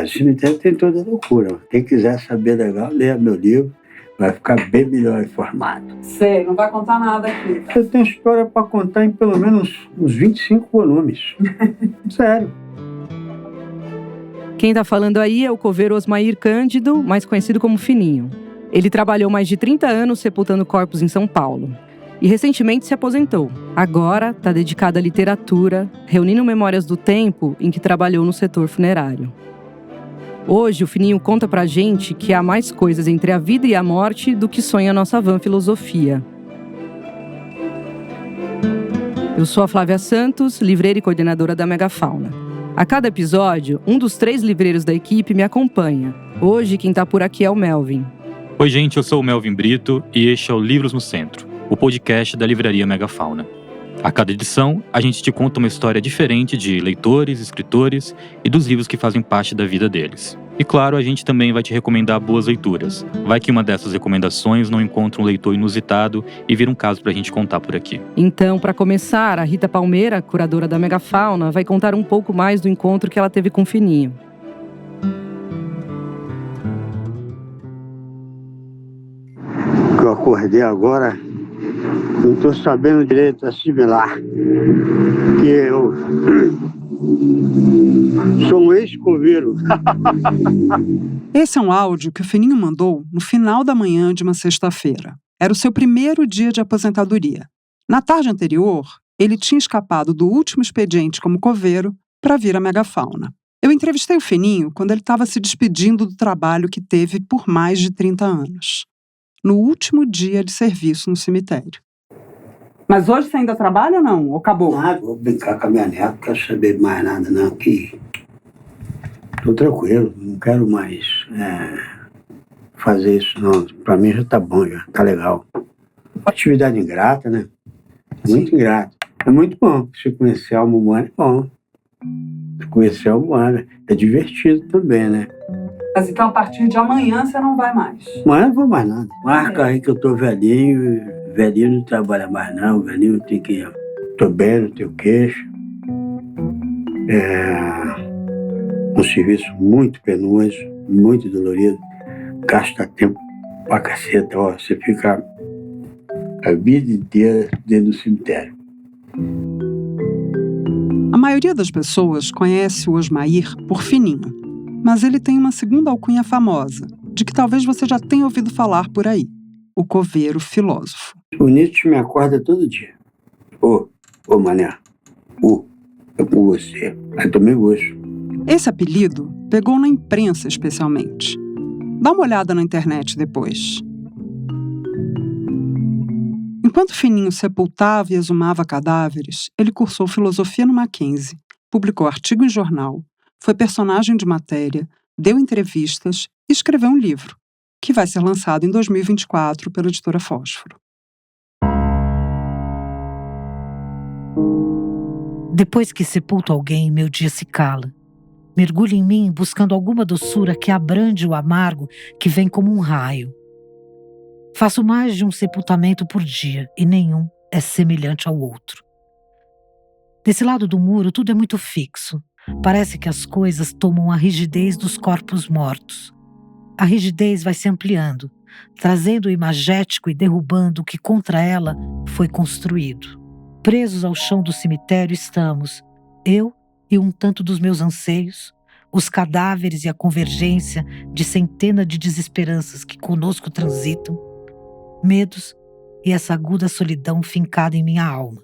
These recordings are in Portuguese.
O cemitério tem toda loucura. Quem quiser saber legal, leia meu livro. Vai ficar bem melhor informado. Sei, não vai contar nada aqui. Eu tenho história para contar em pelo menos uns 25 volumes. Sério. Quem está falando aí é o coveiro Osmair Cândido, mais conhecido como Fininho. Ele trabalhou mais de 30 anos sepultando corpos em São Paulo. E recentemente se aposentou. Agora está dedicado à literatura, reunindo memórias do tempo em que trabalhou no setor funerário. Hoje, o Fininho conta pra gente que há mais coisas entre a vida e a morte do que sonha a nossa van filosofia. Eu sou a Flávia Santos, livreira e coordenadora da Megafauna. A cada episódio, um dos 3 livreiros da equipe me acompanha. Hoje, quem tá por aqui é o Melvin. Oi, gente, eu sou o Melvin Brito e este é o Livros no Centro, o podcast da livraria Megafauna. A cada edição, a gente te conta uma história diferente de leitores, escritores e dos livros que fazem parte da vida deles. E claro, a gente também vai te recomendar boas leituras. Vai que uma dessas recomendações não encontra um leitor inusitado e vira um caso pra gente contar por aqui. Então, para começar, a Rita Palmeira, curadora da Megafauna, vai contar um pouco mais do encontro que ela teve com o Fininho. Eu acordei agora, não estou sabendo direito assimilar que eu sou um ex-coveiro. Esse é um áudio que o Fininho mandou no final da manhã de uma sexta-feira. Era o seu primeiro dia de aposentadoria. Na tarde anterior, ele tinha escapado do último expediente como coveiro para vir à Megafauna. Eu entrevistei o Fininho quando ele estava se despedindo do trabalho que teve por mais de 30 anos. No último dia de serviço no cemitério. Mas hoje você ainda trabalha ou não? Ou acabou? Ah, vou brincar com a minha neta, não quero saber mais nada não, que tô tranquilo, não quero mais fazer isso não. Pra mim já tá bom, já tá legal. Uma atividade ingrata, né? Muito ingrata. É muito bom. Se conhecer a alma humana é bom. Se conhecer a alma humana é divertido também, né? Mas então a partir de amanhã você não vai mais? Amanhã não vou mais nada. Marca aí que eu tô velhinho não trabalha mais não, velhinho tem que... Tô bem, não tenho queixo. Um serviço muito penoso, muito dolorido. Gasta tempo pra caceta, ó. Você fica a vida inteira dentro do cemitério. A maioria das pessoas conhece o Osmair por Fininho. Mas ele tem uma segunda alcunha famosa, de que talvez você já tenha ouvido falar por aí. O coveiro filósofo. O Nietzsche me acorda todo dia. Ô mané, é com você. Eu também gosto. Esse apelido pegou na imprensa especialmente. Dá uma olhada na internet depois. Enquanto Fininho sepultava e exumava cadáveres, ele cursou filosofia no Mackenzie, publicou artigo em jornal, foi personagem de matéria, deu entrevistas e escreveu um livro, que vai ser lançado em 2024 pela editora Fósforo. Depois que sepulto alguém, meu dia se cala. Mergulho em mim buscando alguma doçura que abrande o amargo que vem como um raio. Faço mais de um sepultamento por dia e nenhum é semelhante ao outro. Desse lado do muro tudo é muito fixo. Parece que as coisas tomam a rigidez dos corpos mortos. A rigidez vai se ampliando, trazendo o imagético e derrubando o que contra ela foi construído. Presos ao chão do cemitério estamos, eu e um tanto dos meus anseios, os cadáveres e a convergência de centenas de desesperanças que conosco transitam, medos e essa aguda solidão fincada em minha alma.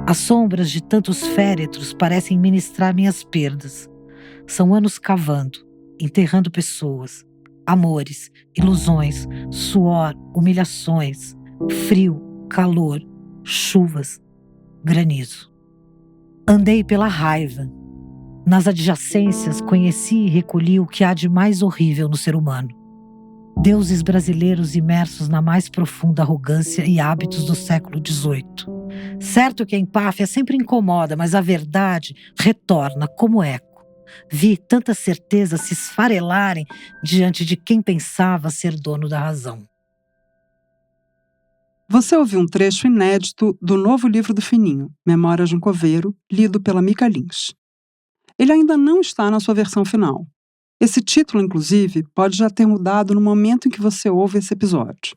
As sombras de tantos féretros parecem ministrar minhas perdas. São anos cavando, enterrando pessoas, amores, ilusões, suor, humilhações, frio, calor, chuvas, granizo. Andei pela raiva. Nas adjacências conheci e recolhi o que há de mais horrível no ser humano. Deuses brasileiros imersos na mais profunda arrogância e hábitos do século XVIII. Certo que a empáfia sempre incomoda, mas a verdade retorna como eco. Vi tantas certezas se esfarelarem diante de quem pensava ser dono da razão. Você ouviu um trecho inédito do novo livro do Fininho, Memórias de um Coveiro, lido pela Mica Lins. Ele ainda não está na sua versão final. Esse título, inclusive, pode já ter mudado no momento em que você ouve esse episódio.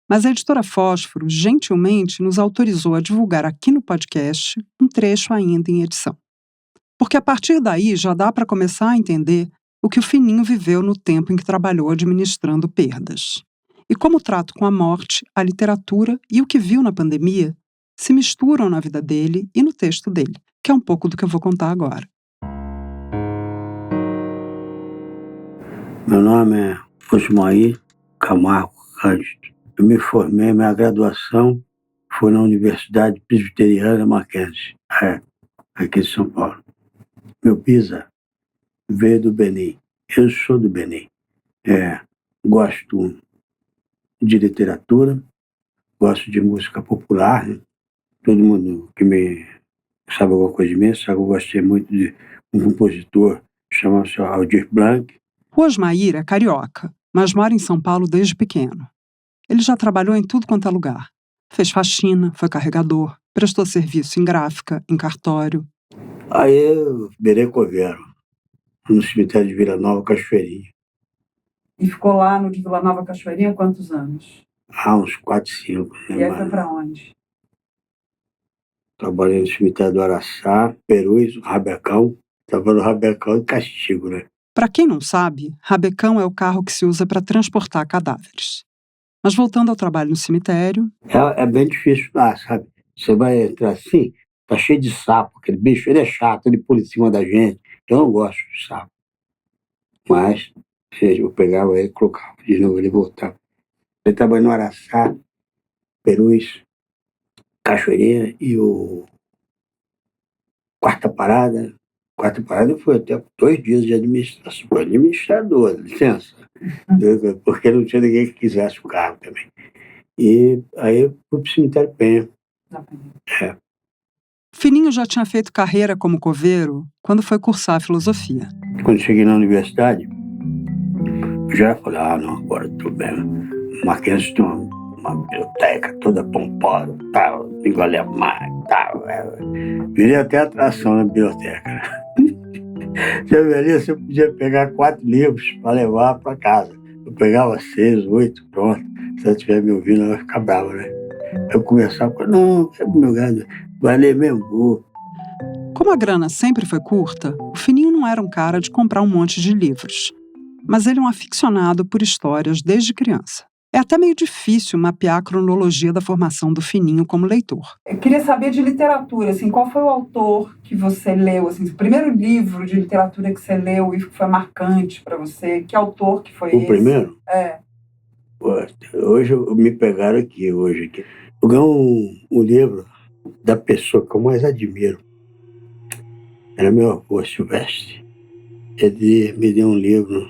Mas a editora Fósforo, gentilmente, nos autorizou a divulgar aqui no podcast um trecho ainda em edição. Porque a partir daí já dá para começar a entender o que o Fininho viveu no tempo em que trabalhou administrando perdas. E como o trato com a morte, a literatura e o que viu na pandemia se misturam na vida dele e no texto dele, que é um pouco do que eu vou contar agora. Meu nome é Osmair Camargo Cândido. Eu me formei, minha graduação foi na Universidade Presbiteriana Mackenzie, aqui de São Paulo. Meu bisa veio do Benin. Eu sou do Benin. Gosto de literatura, gosto de música popular. Né? Todo mundo que me sabe alguma coisa de mim sabe que eu gostei muito de um compositor chamado Aldir Blanc. O Osmair é carioca, mas mora em São Paulo desde pequeno. Ele já trabalhou em tudo quanto é lugar. Fez faxina, foi carregador, prestou serviço em gráfica, em cartório. Aí eu virei coveiro, no cemitério de Vila Nova, Cachoeirinha. E ficou lá no de Vila Nova, Cachoeirinha, quantos anos? Há uns 4, 5. E aí foi pra onde? Trabalhei no cemitério do Araçá, Perus, Rabecão. Estava no Rabecão de castigo, né? Para quem não sabe, rabecão é o carro que se usa para transportar cadáveres. Mas voltando ao trabalho no cemitério... É bem difícil lá, sabe? Você vai entrar assim, tá cheio de sapo, aquele bicho, ele é chato, ele pula em cima da gente. Eu não gosto de sapo. Mas eu pegava ele, colocava de novo, ele voltava. Ele trabalhou no Araçá, Perus, Cachoeirinha e o Quarta Parada foi até 2 dias de administração. Foi administrador, licença. Porque não tinha ninguém que quisesse o carro também. E aí eu fui pro cemitério Penha. Fininho já tinha feito carreira como coveiro quando foi cursar filosofia. Quando cheguei na universidade, eu já falei, não, agora eu tô bem. Mackenzie tem uma biblioteca toda pomposa, tal, engole a mar, tal. Virei até atração na biblioteca. Já veria se eu podia pegar 4 livros para levar para casa. Eu pegava 6, 8, pronto. Se ela estiver me ouvindo, ela vai ficar brava, né? Eu conversava com ela, não, meu gado, vai ler mesmo. Como a grana sempre foi curta, o Fininho não era um cara de comprar um monte de livros. Mas ele é um aficionado por histórias desde criança. É até meio difícil mapear a cronologia da formação do Fininho como leitor. Eu queria saber de literatura, assim, qual foi o autor que você leu, assim, o primeiro livro de literatura que você leu e que foi marcante para você? Que autor que foi esse? O primeiro? É. Hoje me pegaram aqui. Eu ganhei um livro da pessoa que eu mais admiro. Era meu avô, Silvestre. Ele me deu um livro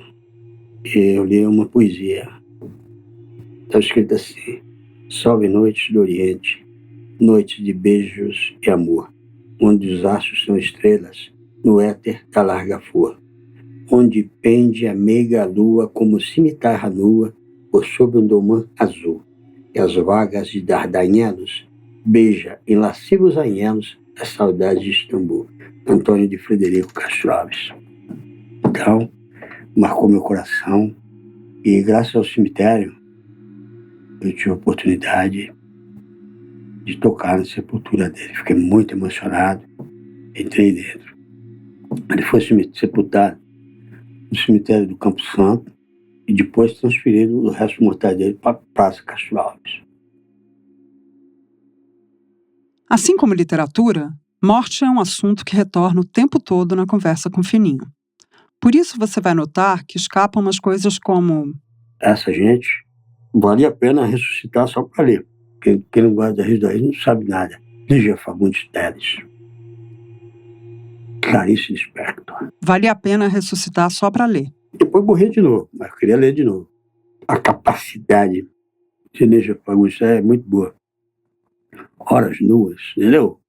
e eu li uma poesia. Está escrito assim: Salve noites do Oriente, noites de beijos e amor, onde os astros são estrelas, no éter da larga flor, onde pende a meiga lua como cimitarra nua por sob um domã azul, e as vagas de dardanhelos beija em lascivos anhelos a saudade de Istambul. Antônio de Frederico Castro Alves. Então, marcou meu coração e graças ao cemitério eu tive a oportunidade de tocar na sepultura dele. Fiquei muito emocionado. Entrei dentro. Ele foi sepultado no cemitério do Campo Santo e depois transferido o resto mortal dele para a Praça Castro Alves. Assim como literatura, morte é um assunto que retorna o tempo todo na conversa com Fininho. Por isso você vai notar que escapam umas coisas como... Essa gente valia a pena ressuscitar só para ler. Quem não gosta da Rio da não sabe nada. Lígia Fagundes Telles. Clarice Lispector. Valia a pena ressuscitar só para ler. Depois morri de novo, mas eu queria ler de novo. A capacidade de Lígia Fagundes é muito boa. Horas nuas, entendeu?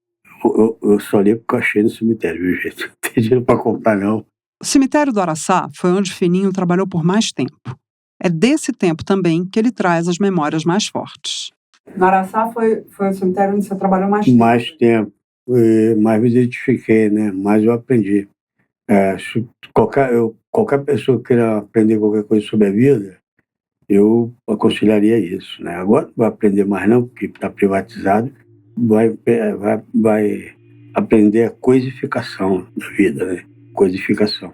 Eu só li porque eu achei no cemitério, viu, gente? Não tem dinheiro para comprar, não. O cemitério do Araçá foi onde Fininho trabalhou por mais tempo. É desse tempo também que ele traz as memórias mais fortes. No Araçá foi o cemitério onde você trabalhou mais tempo? Mais tempo. Mais me identifiquei, né? Mais eu aprendi. Se qualquer pessoa queira aprender qualquer coisa sobre a vida, eu aconselharia isso, né? Agora não vai aprender mais não, porque está privatizado, vai aprender a coisificação da vida, né? Coisificação.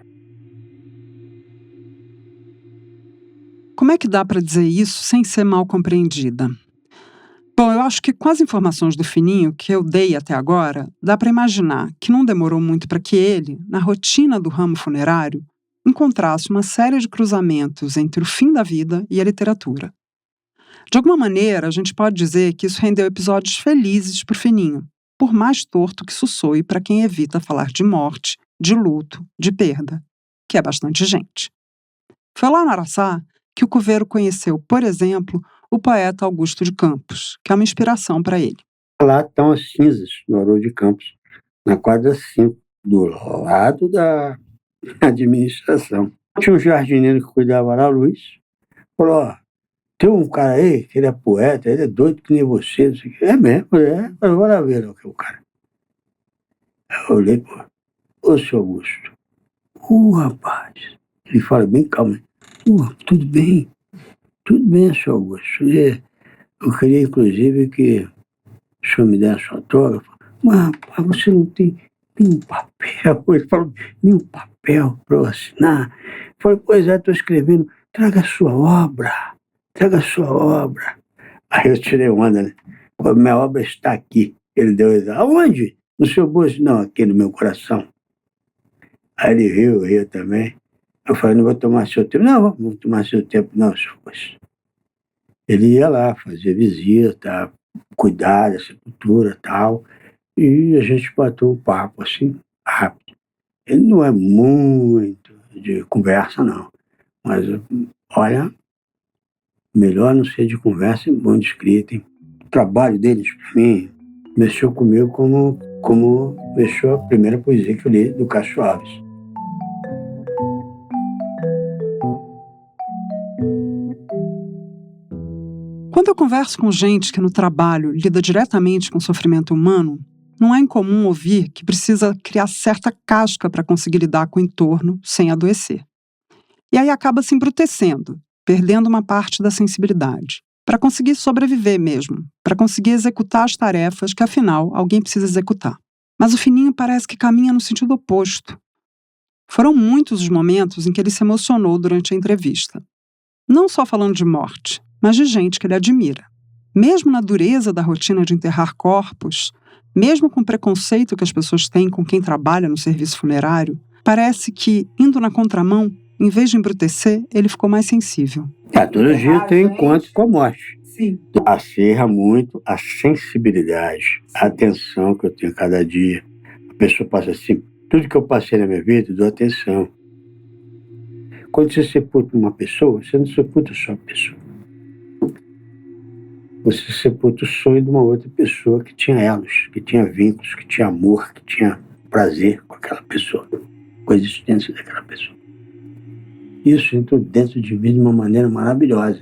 Como é que dá para dizer isso sem ser mal compreendida? Bom, eu acho que com as informações do Fininho que eu dei até agora, dá para imaginar que não demorou muito para que ele, na rotina do ramo funerário, encontrasse uma série de cruzamentos entre o fim da vida e a literatura. De alguma maneira, a gente pode dizer que isso rendeu episódios felizes para o Fininho, por mais torto que isso soe para quem evita falar de morte, de luto, de perda, que é bastante gente. Foi lá no Araçá que o Coveiro conheceu, por exemplo, o poeta Augusto de Campos, que é uma inspiração para ele. Lá estão as cinzas do Haroldo de Campos, na quadra 5, do lado da administração. Tinha um jardineiro que cuidava lá, Luiz, falou, ó, tem um cara aí, que ele é poeta, ele é doido que nem você, não sei o quê. É mesmo, mas bora ver o que é o cara. Aí eu olhei, ô seu Augusto, rapaz, ele fala bem calmo, tudo bem, seu Augusto. Eu queria, inclusive, que o senhor me desse autógrafo, mas rapaz, você não tem nenhum papel. Ele falou, nenhum papel para eu assinar. Eu falei, pois é, estou escrevendo, traga a sua obra. Aí eu tirei onda, né? Minha obra está aqui. Ele deu risada. Aonde? No seu bolso? Não, aqui no meu coração. Aí ele riu também. Eu falei, não vou tomar seu tempo. Não vou tomar seu tempo, não, senhor. Ele ia lá, fazia visita, cuidar da sepultura e tal. E a gente bateu um papo assim, rápido. Ele não é muito de conversa, não. Mas, olha, melhor não ser de conversa e bom de escrita, hein? O trabalho deles, para mim, mexeu comigo como mexeu a primeira poesia que eu li do Castro Alves. Quando eu converso com gente que no trabalho lida diretamente com o sofrimento humano, não é incomum ouvir que precisa criar certa casca para conseguir lidar com o entorno sem adoecer. E aí acaba se embrutecendo, perdendo uma parte da sensibilidade, para conseguir sobreviver mesmo, para conseguir executar as tarefas que, afinal, alguém precisa executar. Mas o Fininho parece que caminha no sentido oposto. Foram muitos os momentos em que ele se emocionou durante a entrevista. Não só falando de morte, mas de gente que ele admira. Mesmo na dureza da rotina de enterrar corpos, mesmo com o preconceito que as pessoas têm com quem trabalha no serviço funerário, parece que, indo na contramão, em vez de embrutecer, ele ficou mais sensível. Todo dia tem encontro com a morte. Sim. Acerra muito a sensibilidade, a atenção que eu tenho cada dia. A pessoa passa assim, tudo que eu passei na minha vida, eu dou atenção. Quando você sepulta uma pessoa, você não sepulta só a pessoa. Você sepulta o sonho de uma outra pessoa que tinha elos, que tinha vínculos, que tinha amor, que tinha prazer com aquela pessoa, com a existência daquela pessoa. Isso entrou dentro de mim de uma maneira maravilhosa.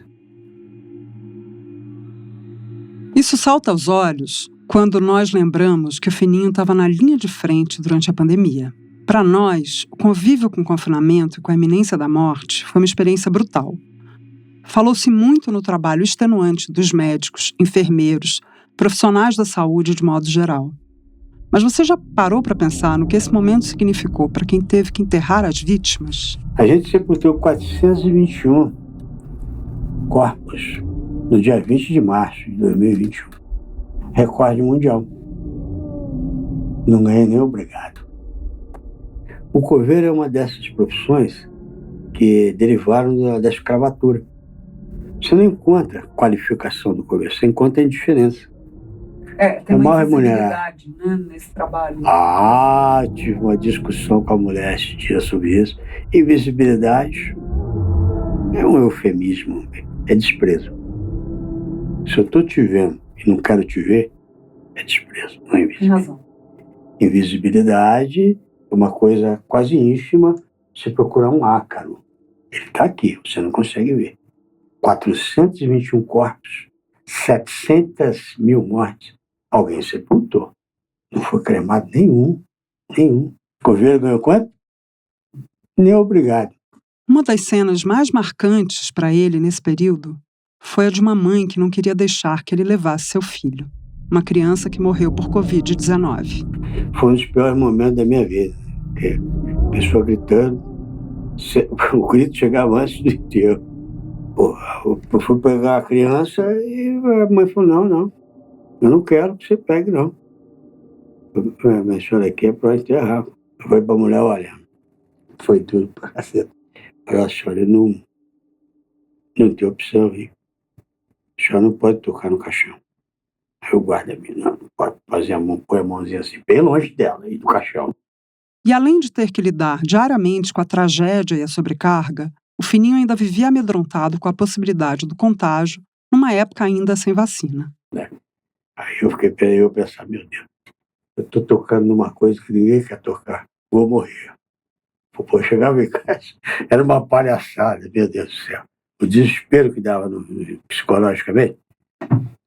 Isso salta aos olhos quando nós lembramos que o Fininho estava na linha de frente durante a pandemia. Para nós, o convívio com o confinamento e com a iminência da morte foi uma experiência brutal. Falou-se muito no trabalho extenuante dos médicos, enfermeiros, profissionais da saúde de modo geral. Mas você já parou para pensar no que esse momento significou para quem teve que enterrar as vítimas? A gente sepultou 421 corpos no dia 20 de março de 2021. Recorde mundial. Não ganhei nem obrigado. O coveiro é uma dessas profissões que derivaram da escravatura. Você não encontra qualificação do coveiro, você encontra a indiferença. Tem mal uma remunerado, né, nesse trabalho. Tive uma discussão com a mulher esse dia sobre isso. Invisibilidade é um eufemismo, é desprezo. Se eu estou te vendo e não quero te ver, é desprezo, não é invisibilidade. Tem razão. Invisibilidade é uma coisa quase ínfima. Você procurar um ácaro, ele está aqui, você não consegue ver. 421 corpos, 700 mil mortes, alguém sepultou. Não foi cremado nenhum. O coveiro ganhou quanto? Nem obrigado. Uma das cenas mais marcantes para ele nesse período foi a de uma mãe que não queria deixar que ele levasse seu filho, uma criança que morreu por Covid-19. Foi um dos piores momentos da minha vida. Porque a pessoa gritando, o grito chegava antes do enterro. Eu fui pegar a criança e a mãe falou, não, eu não quero que você pegue, não. Mas isso daqui é para enterrar. Foi para a mulher, olha, foi tudo para você. Falei, a senhora não tem opção, viu? A senhora não pode tocar no caixão. Aí o guarda me não pode fazer põe a mãozinha assim, bem longe dela e do caixão. E além de ter que lidar diariamente com a tragédia e a sobrecarga, o Fininho ainda vivia amedrontado com a possibilidade do contágio, numa época ainda sem vacina. Aí eu pensava, meu Deus, eu tô tocando numa coisa que ninguém quer tocar, vou morrer. Pô, chegava em casa, era uma palhaçada, meu Deus do céu. O desespero que dava psicologicamente.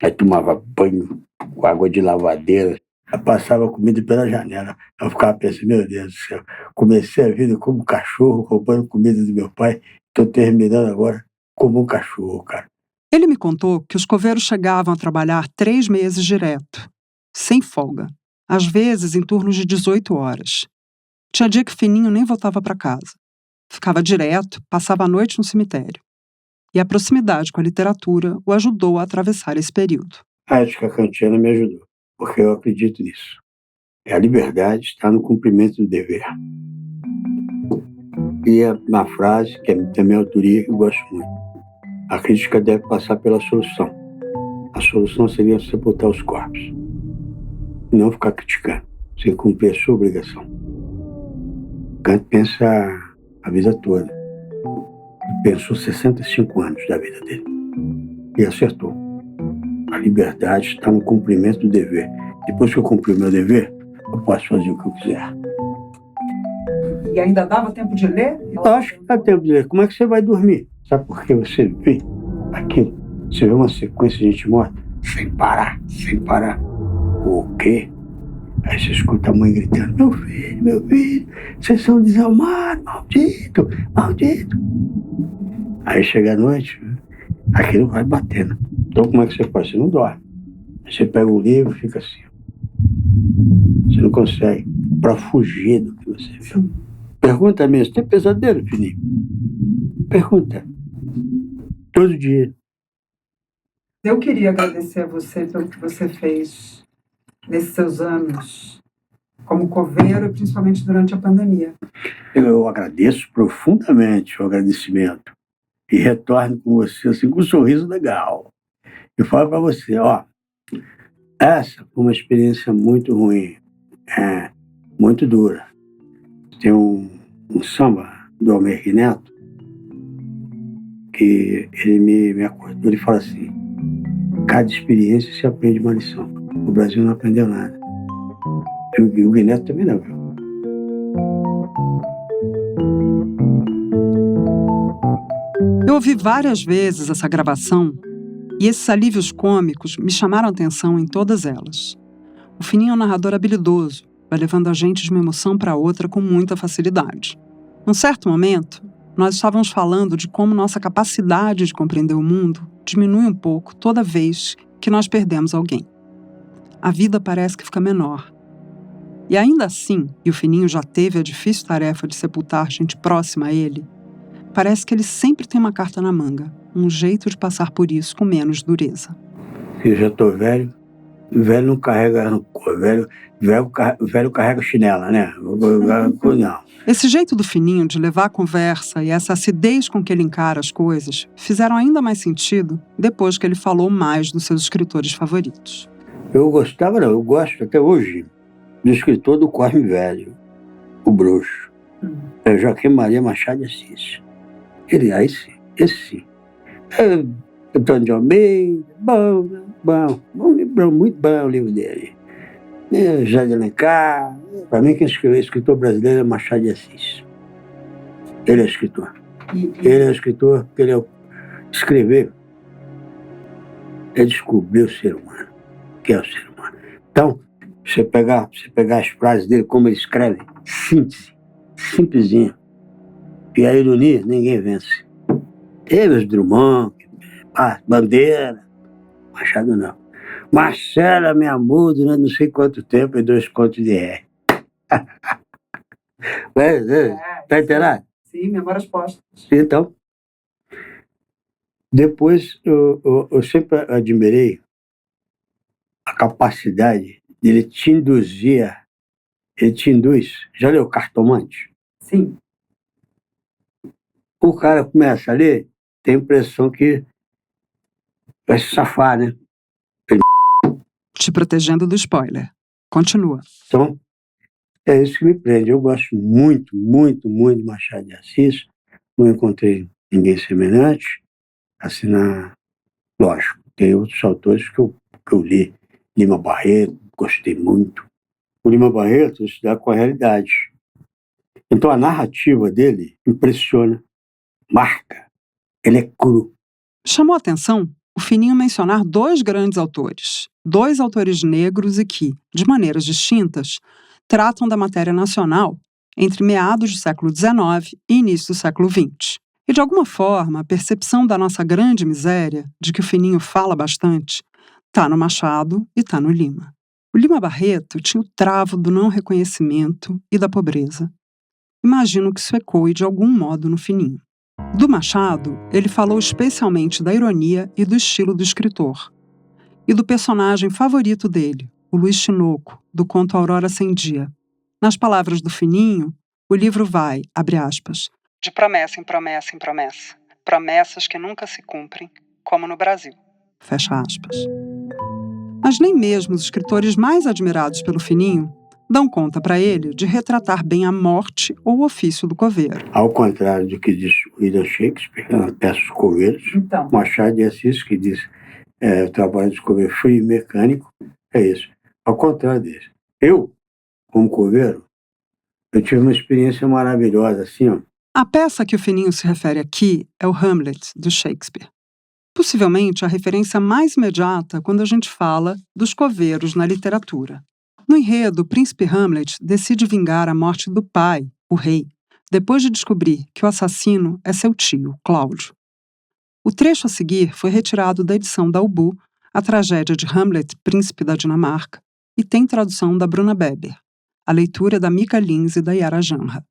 Aí tomava banho com água de lavadeira, aí passava comida pela janela. Eu ficava pensando, meu Deus do céu, comecei a vida como cachorro, roubando comida do meu pai, estou terminando agora como um cachorro, cara. Ele me contou que os coveiros chegavam a trabalhar 3 meses direto, sem folga, às vezes em turnos de 18 horas. Tinha dia que Fininho nem voltava para casa. Ficava direto, passava a noite no cemitério. E a proximidade com a literatura o ajudou a atravessar esse período. A ética kantiana me ajudou, porque eu acredito nisso. A liberdade está no cumprimento do dever. E é uma frase, que é da minha autoria, que eu gosto muito. A crítica deve passar pela solução. A solução seria sepultar os corpos. Não ficar criticando, sem cumprir a sua obrigação. Kant pensa a vida toda. Pensou 65 anos da vida dele. E acertou. A liberdade está no cumprimento do dever. Depois que eu cumpri o meu dever, eu posso fazer o que eu quiser. E ainda dava tempo de ler? Eu acho que dá tempo de ler. Como é que você vai dormir? Sabe por que você vê aquilo? Você vê uma sequência de gente morta sem parar. O quê? Aí você escuta a mãe gritando, meu filho, vocês são desalmados, maldito. Aí chega a noite, aquilo vai batendo. Então como é que você faz? Você não dorme. Você pega o livro e fica assim. Você não consegue, para fugir do que você viu. Pergunta mesmo, tem pesadelo, Fininho? Pergunta. Todo dia. Eu queria agradecer a você pelo que você fez nesses seus anos como coveiro, principalmente durante a pandemia. Eu agradeço profundamente o agradecimento e retorno com você assim, com um sorriso legal. Eu falo para você, essa foi uma experiência muito ruim, muito dura. Tem um samba do Almir Neto que ele me acordou, ele fala assim, cada experiência se aprende uma lição. O Brasil não aprendeu nada. E o Guineto também não, viu? Eu ouvi várias vezes essa gravação e esses alívios cômicos me chamaram a atenção em todas elas. O Fininho é um narrador habilidoso, vai levando a gente de uma emoção para outra com muita facilidade. Num certo momento, nós estávamos falando de como nossa capacidade de compreender o mundo diminui um pouco toda vez que nós perdemos alguém. A vida parece que fica menor. E ainda assim, e o Fininho já teve a difícil tarefa de sepultar gente próxima a ele, parece que ele sempre tem uma carta na manga, um jeito de passar por isso com menos dureza. Eu já tô velho, velho não carrega rancor, velho carrega chinela, né? Não. Esse jeito do Fininho de levar a conversa e essa acidez com que ele encara as coisas fizeram ainda mais sentido depois que ele falou mais dos seus escritores favoritos. Eu gosto até hoje do escritor do Cosme Velho, o Bruxo. É Joaquim Maria Machado de Assis. Esse sim. Antônio de Almeida, bom livro, muito bom o livro dele. José de Alencar, para mim quem escreveu escritor brasileiro é Machado de Assis. Ele é escritor. Ele é escritor porque ele escrever é descobrir o ser humano, que é o ser humano. Então, você pegar as frases dele, como ele escreve, síntese, simplesinha. E a ironia, ninguém vence. Teve os Drummond, Bandeira, Machado não. Marcela me amou durante não sei quanto tempo e 2 contos de ré. Tá inteirado? Sim, memórias postas. Então, depois eu sempre admirei a capacidade dele te induzir. Ele te induz. Já leu Cartomante? Sim. O cara começa a ler, tem a impressão que vai se safar, né? Te protegendo do spoiler. Continua. Então, é isso que me prende. Eu gosto muito, muito, muito de Machado de Assis. Não encontrei ninguém semelhante. Assim, lógico, tem outros autores que eu li. Lima Barreto, gostei muito. O Lima Barreto estuda com a realidade. Então, a narrativa dele impressiona, marca. Ele é cru. Chamou a atenção o Fininho mencionar 2 grandes autores. 2 autores negros e que, de maneiras distintas, tratam da matéria nacional entre meados do século XIX e início do século XX. E, de alguma forma, a percepção da nossa grande miséria, de que o Fininho fala bastante, está no Machado e está no Lima. O Lima Barreto tinha o travo do não reconhecimento e da pobreza. Imagino que isso ecoe de algum modo no Fininho. Do Machado, ele falou especialmente da ironia e do estilo do escritor. E do personagem favorito dele, o Luiz Tinoco, do conto Aurora Sem Dia. Nas palavras do Fininho, o livro vai, abre aspas, de promessa em promessa em promessa. Promessas que nunca se cumprem, como no Brasil. Fecha aspas. Mas nem mesmo os escritores mais admirados pelo Fininho dão conta para ele de retratar bem a morte ou o ofício do coveiro. Ao contrário do que diz William Shakespeare, na peça Os Coveiros, Então. Machado de Assis, que diz o trabalho de coveiro frio e mecânico, é isso. Ao contrário dele. Eu, como coveiro, eu tive uma experiência maravilhosa, assim, ó. A peça que o Fininho se refere aqui é o Hamlet, do Shakespeare. Possivelmente a referência mais imediata quando a gente fala dos coveiros na literatura. No enredo, o príncipe Hamlet decide vingar a morte do pai, o rei, depois de descobrir que o assassino é seu tio, Cláudio. O trecho a seguir foi retirado da edição da Ubu, A Tragédia de Hamlet, Príncipe da Dinamarca, e tem tradução da Bruna Beber. A leitura é da Mica Lins e da Yara Janra.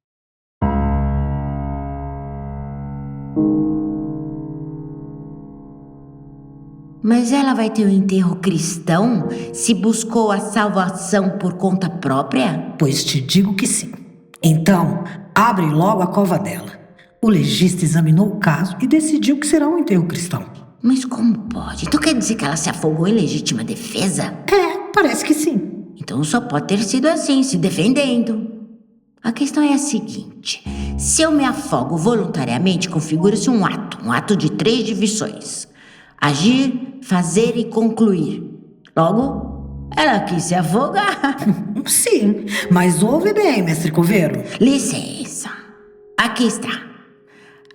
Mas ela vai ter um enterro cristão se buscou a salvação por conta própria? Pois te digo que sim. Então, abre logo a cova dela. O legista examinou o caso e decidiu que será um enterro cristão. Mas como pode? Então quer dizer que ela se afogou em legítima defesa? Parece que sim. Então só pode ter sido assim, se defendendo. A questão é a seguinte: se eu me afogo voluntariamente, configura-se um ato de 3 divisões. Agir, fazer e concluir. Logo, ela quis se afogar. Sim, mas ouve bem, mestre coveiro. Licença. Aqui está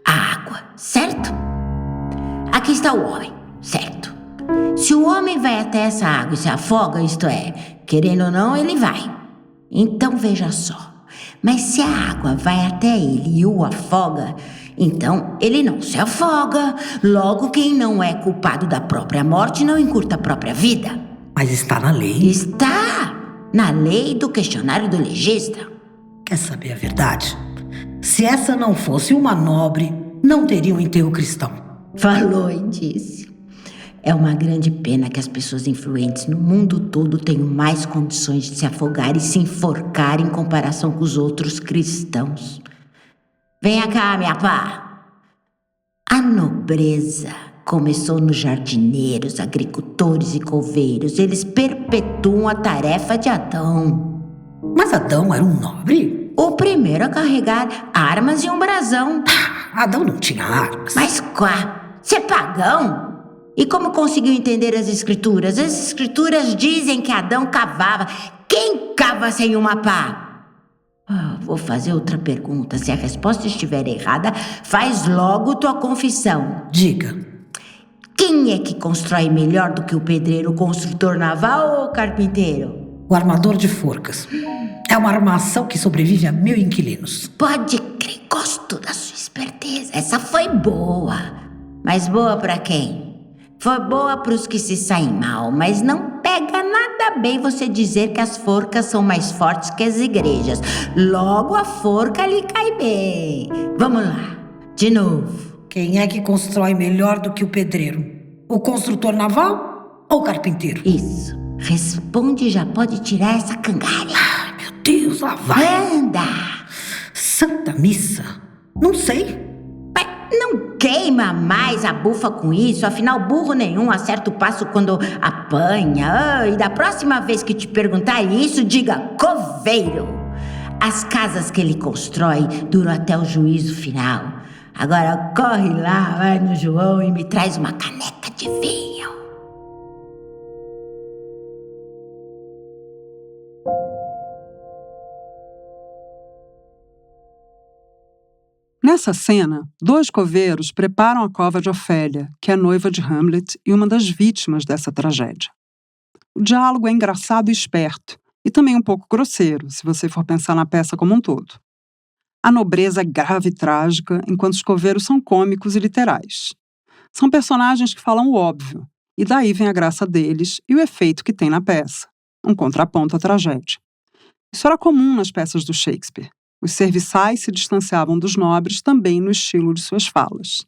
a água, certo? Aqui está o homem, certo? Se o homem vai até essa água e se afoga, isto é, querendo ou não, ele vai. Então veja só. Mas se a água vai até ele e o afoga, então ele não se afoga. Logo, quem não é culpado da própria morte não encurta a própria vida. Mas está na lei. Está na lei do questionário do legista. Quer saber a verdade? Se essa não fosse uma nobre, não teria um enterro cristão. Falou e disse. É uma grande pena que as pessoas influentes no mundo todo tenham mais condições de se afogar e se enforcar em comparação com os outros cristãos. Venha cá, minha pá. A nobreza começou nos jardineiros, agricultores e coveiros. Eles perpetuam a tarefa de Adão. Mas Adão era um nobre? O primeiro a carregar armas e um brasão. Adão não tinha armas. Mas quá, você é pagão? E como conseguiu entender as escrituras? As escrituras dizem que Adão cavava. Quem cava sem uma pá? Vou fazer outra pergunta. Se a resposta estiver errada, faz logo tua confissão. Diga. Quem é que constrói melhor do que o pedreiro, o construtor naval ou o carpinteiro? O armador de forcas. É uma armação que sobrevive a 1000 inquilinos. Pode crer, gosto da sua esperteza. Essa foi boa. Mas boa pra quem? Foi boa pros que se saem mal, mas não pega nada bem você dizer que as forcas são mais fortes que as igrejas. Logo a forca lhe cai bem. Vamos lá, de novo. Quem é que constrói melhor do que o pedreiro? O construtor naval ou o carpinteiro? Isso. Responde e já pode tirar essa cangalha. Ai, meu Deus, lá vai. Anda! Santa Missa. Não sei. Não queima mais a bufa com isso, afinal burro nenhum acerta o passo quando apanha. E da próxima vez que te perguntar isso, diga coveiro. As casas que ele constrói duram até o juízo final. Agora corre lá, vai no João e me traz uma caneca de vinho. Nessa cena, 2 coveiros preparam a cova de Ofélia, que é noiva de Hamlet e uma das vítimas dessa tragédia. O diálogo é engraçado e esperto, e também um pouco grosseiro, se você for pensar na peça como um todo. A nobreza é grave e trágica, enquanto os coveiros são cômicos e literais. São personagens que falam o óbvio, e daí vem a graça deles e o efeito que tem na peça, um contraponto à tragédia. Isso era comum nas peças do Shakespeare. Os serviçais se distanciavam dos nobres também no estilo de suas falas.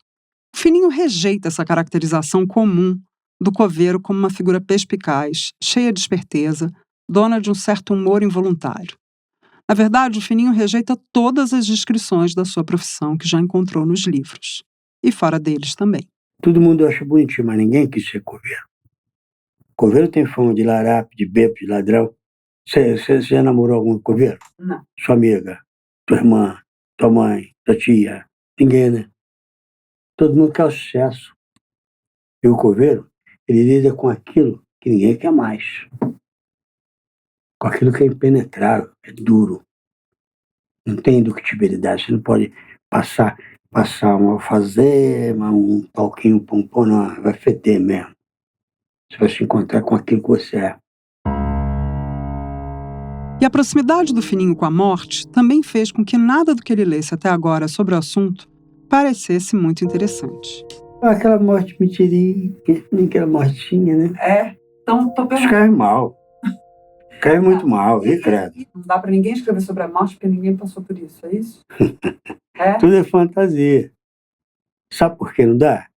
O Fininho rejeita essa caracterização comum do coveiro como uma figura perspicaz, cheia de esperteza, dona de um certo humor involuntário. Na verdade, o Fininho rejeita todas as descrições da sua profissão que já encontrou nos livros. E fora deles também. Todo mundo acha bonitinho, mas ninguém quis ser coveiro. Coveiro tem fama de larápio, de bebo, de ladrão. Você já namorou algum coveiro? Não. Sua amiga, tua irmã, tua mãe, tua tia? Ninguém, né? Todo mundo quer o sucesso. E o coveiro, ele lida com aquilo que ninguém quer mais. Com aquilo que é impenetrável, é duro. Não tem inductibilidade. Você não pode passar um alfazema, um palquinho pompom, não, vai feder mesmo. Você vai se encontrar com aquilo que você é. E a proximidade do Fininho com a morte também fez com que nada do que ele lesse até agora sobre o assunto parecesse muito interessante. Aquela morte mentirinha, nem aquela mortinha, né? É, então tô Escreve mal. Escreve muito mal, viu, credo? Não dá pra ninguém escrever sobre a morte porque ninguém passou por isso, é isso? É? Tudo é fantasia. Sabe por que não dá?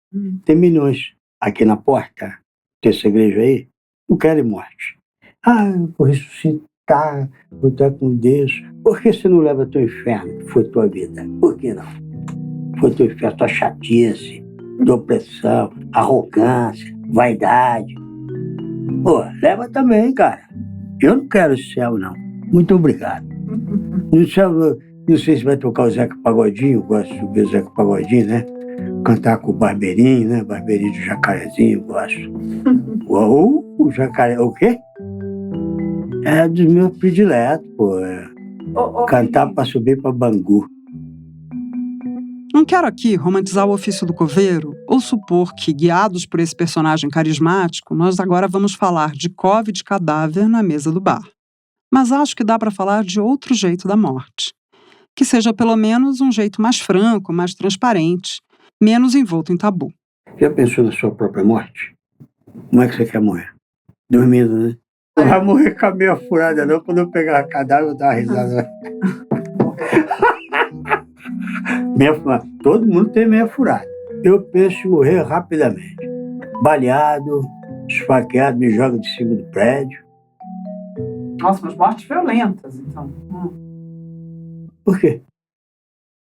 Tem milhões aqui na porta dessa igreja aí, não querem morte. Eu vou ressuscitar, vou estar com Deus. Por que você não leva teu inferno, que foi tua vida? Por que não? Foi teu inferno, tua chatice, tua opressão, arrogância, vaidade. Pô, leva também, cara. Eu não quero o céu, não. Muito obrigado. No céu, não sei se vai tocar o Zeca Pagodinho, eu gosto de ver o Zeca Pagodinho, né? Cantar com o Barbeirinho, né? Barbeirinho do Jacarezinho, eu gosto. O jacaré, o quê? É dos meus prediletos, pô. Cantar pra subir pra Bangu. Não quero aqui romantizar o ofício do coveiro ou supor que, guiados por esse personagem carismático, nós agora vamos falar de cova e de cadáver na mesa do bar. Mas acho que dá para falar de outro jeito da morte. Que seja pelo menos um jeito mais franco, mais transparente, menos envolto em tabu. Já pensou na sua própria morte? Como é que você quer morrer? Dormindo, né? Não vai morrer com a meia furada, não. Quando eu pegar a cadáver, eu dar uma risada. Todo mundo tem meia furada. Eu penso em morrer rapidamente. Baleado, esfaqueado, me joga de cima do prédio. Nossa, mas mortes violentas, então. Por quê?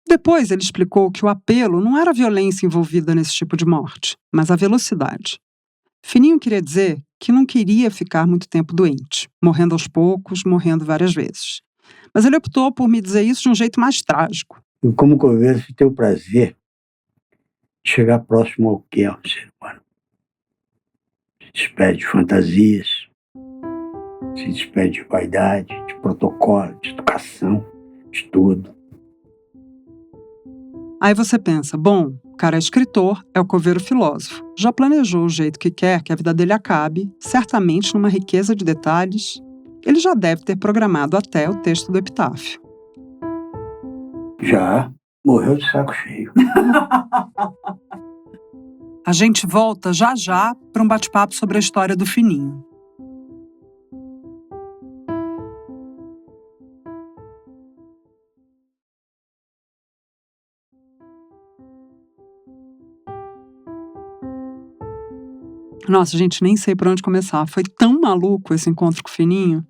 Depois ele explicou que o apelo não era a violência envolvida nesse tipo de morte, mas a velocidade. Fininho queria dizer que não queria ficar muito tempo doente, morrendo aos poucos, morrendo várias vezes. Mas ele optou por me dizer isso de um jeito mais trágico. E como coveiro, você tem o prazer de chegar próximo ao que é um ser humano. Se despede de fantasias, se despede de vaidade, de protocolo, de educação, de tudo. Aí você pensa, bom, o cara é escritor, é o coveiro filósofo. Já planejou o jeito que quer que a vida dele acabe, certamente numa riqueza de detalhes. Ele já deve ter programado até o texto do epitáfio. Já. Morreu de saco cheio. A gente volta já já para um bate-papo sobre a história do Fininho. Nossa, gente, nem sei por onde começar. Foi tão maluco esse encontro com o Fininho.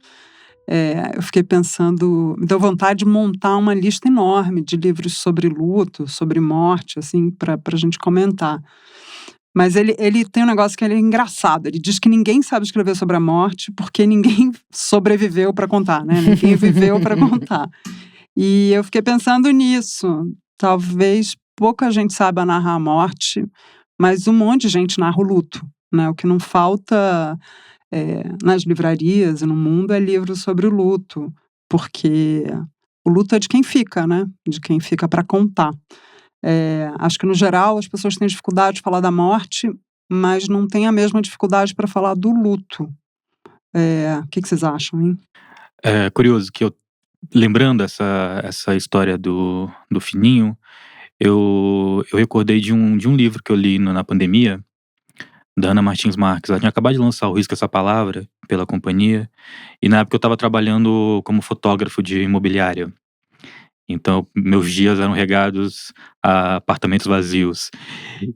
Eu fiquei pensando, me deu vontade de montar uma lista enorme de livros sobre luto, sobre morte, assim, para a gente comentar. Mas ele tem um negócio que ele é engraçado. Ele diz que ninguém sabe escrever sobre a morte porque ninguém sobreviveu para contar, né? Ninguém viveu para contar. E eu fiquei pensando nisso. Talvez pouca gente saiba narrar a morte, mas um monte de gente narra o luto, né? O que não falta nas livrarias e no mundo é livro sobre o luto, porque o luto é de quem fica, né? De quem fica para contar. Acho que, no geral, as pessoas têm dificuldade de falar da morte, mas não têm a mesma dificuldade para falar do luto. O que vocês acham, hein? É curioso que lembrando essa história do Fininho, eu recordei de um livro que eu li na pandemia, da Ana Martins Marques. Ela tinha acabado de lançar O Risco Essa Palavra, pela companhia, e na época eu estava trabalhando como fotógrafo de imobiliária. Então, meus dias eram regados a apartamentos vazios.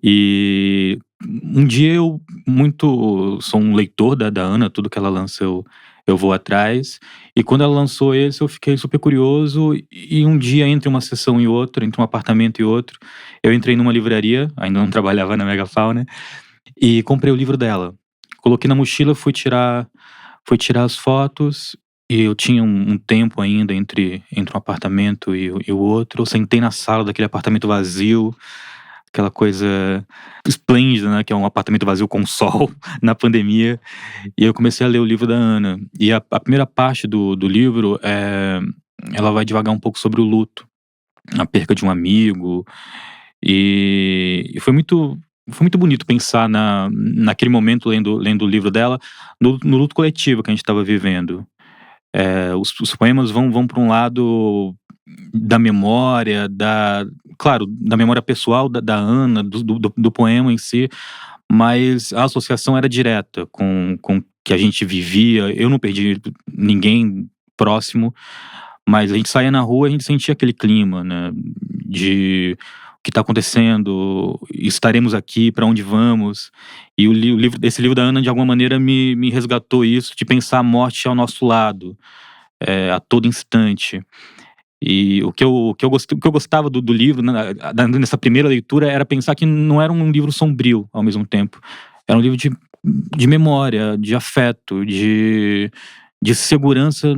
E um dia sou um leitor da Ana, tudo que ela lança eu vou atrás. E quando ela lançou esse, eu fiquei super curioso. E um dia, entre uma sessão e outra, entre um apartamento e outro, eu entrei numa livraria, ainda não trabalhava na Megafauna, e comprei o livro dela. Coloquei na mochila, fui tirar as fotos. E eu tinha um tempo ainda entre um apartamento e o outro. Eu sentei na sala daquele apartamento vazio, aquela coisa esplêndida, né? Que é um apartamento vazio com sol na pandemia. E eu comecei a ler o livro da Ana. E a primeira parte do livro, ela vai divagar um pouco sobre o luto, a perca de um amigo. E foi muito bonito pensar naquele momento, lendo o livro dela, no luto coletivo que a gente estava vivendo. Os poemas vão para um lado da memória, claro, da memória pessoal da Ana, do poema em si, mas a associação era direta com o que a gente vivia. Eu não perdi ninguém próximo, mas a gente saía na rua e a gente sentia aquele clima, né, de o que está acontecendo, estaremos aqui, para onde vamos. E esse livro da Ana, de alguma maneira, me resgatou isso, de pensar a morte ao nosso lado, a todo instante. E o que eu gostava do livro, né, nessa primeira leitura, era pensar que não era um livro sombrio ao mesmo tempo. Era um livro de memória, de afeto, de segurança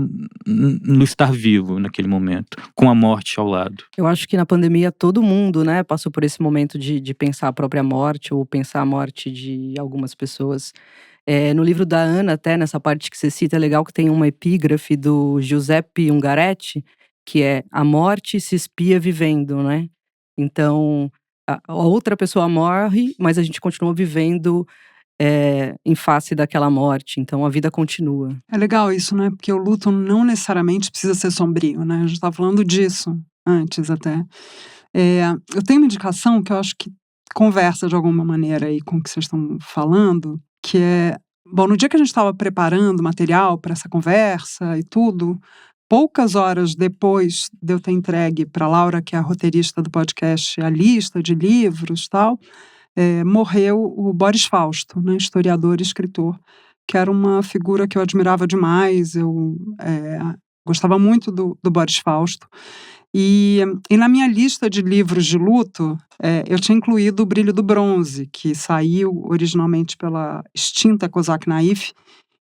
no estar vivo naquele momento, com a morte ao lado. Eu acho que na pandemia todo mundo, né, passou por esse momento de pensar a própria morte ou pensar a morte de algumas pessoas. No livro da Ana, até nessa parte que você cita, é legal que tem uma epígrafe do Giuseppe Ungaretti, que é: a morte se espia vivendo, né? Então, a outra pessoa morre, mas a gente continua vivendo em face daquela morte. Então, a vida continua. É legal isso, né? Porque o luto não necessariamente precisa ser sombrio, né? A gente estava falando disso antes até. Eu tenho uma indicação que eu acho que conversa de alguma maneira aí com o que vocês estão falando, que é... Bom, no dia que a gente estava preparando material para essa conversa e tudo, poucas horas depois de eu ter entregue para Laura, que é a roteirista do podcast, a lista de livros e tal, morreu o Boris Fausto, né, historiador e escritor, que era uma figura que eu admirava demais. Eu gostava muito do Boris Fausto. E na minha lista de livros de luto, eu tinha incluído O Brilho do Bronze, que saiu originalmente pela extinta Kozak Naif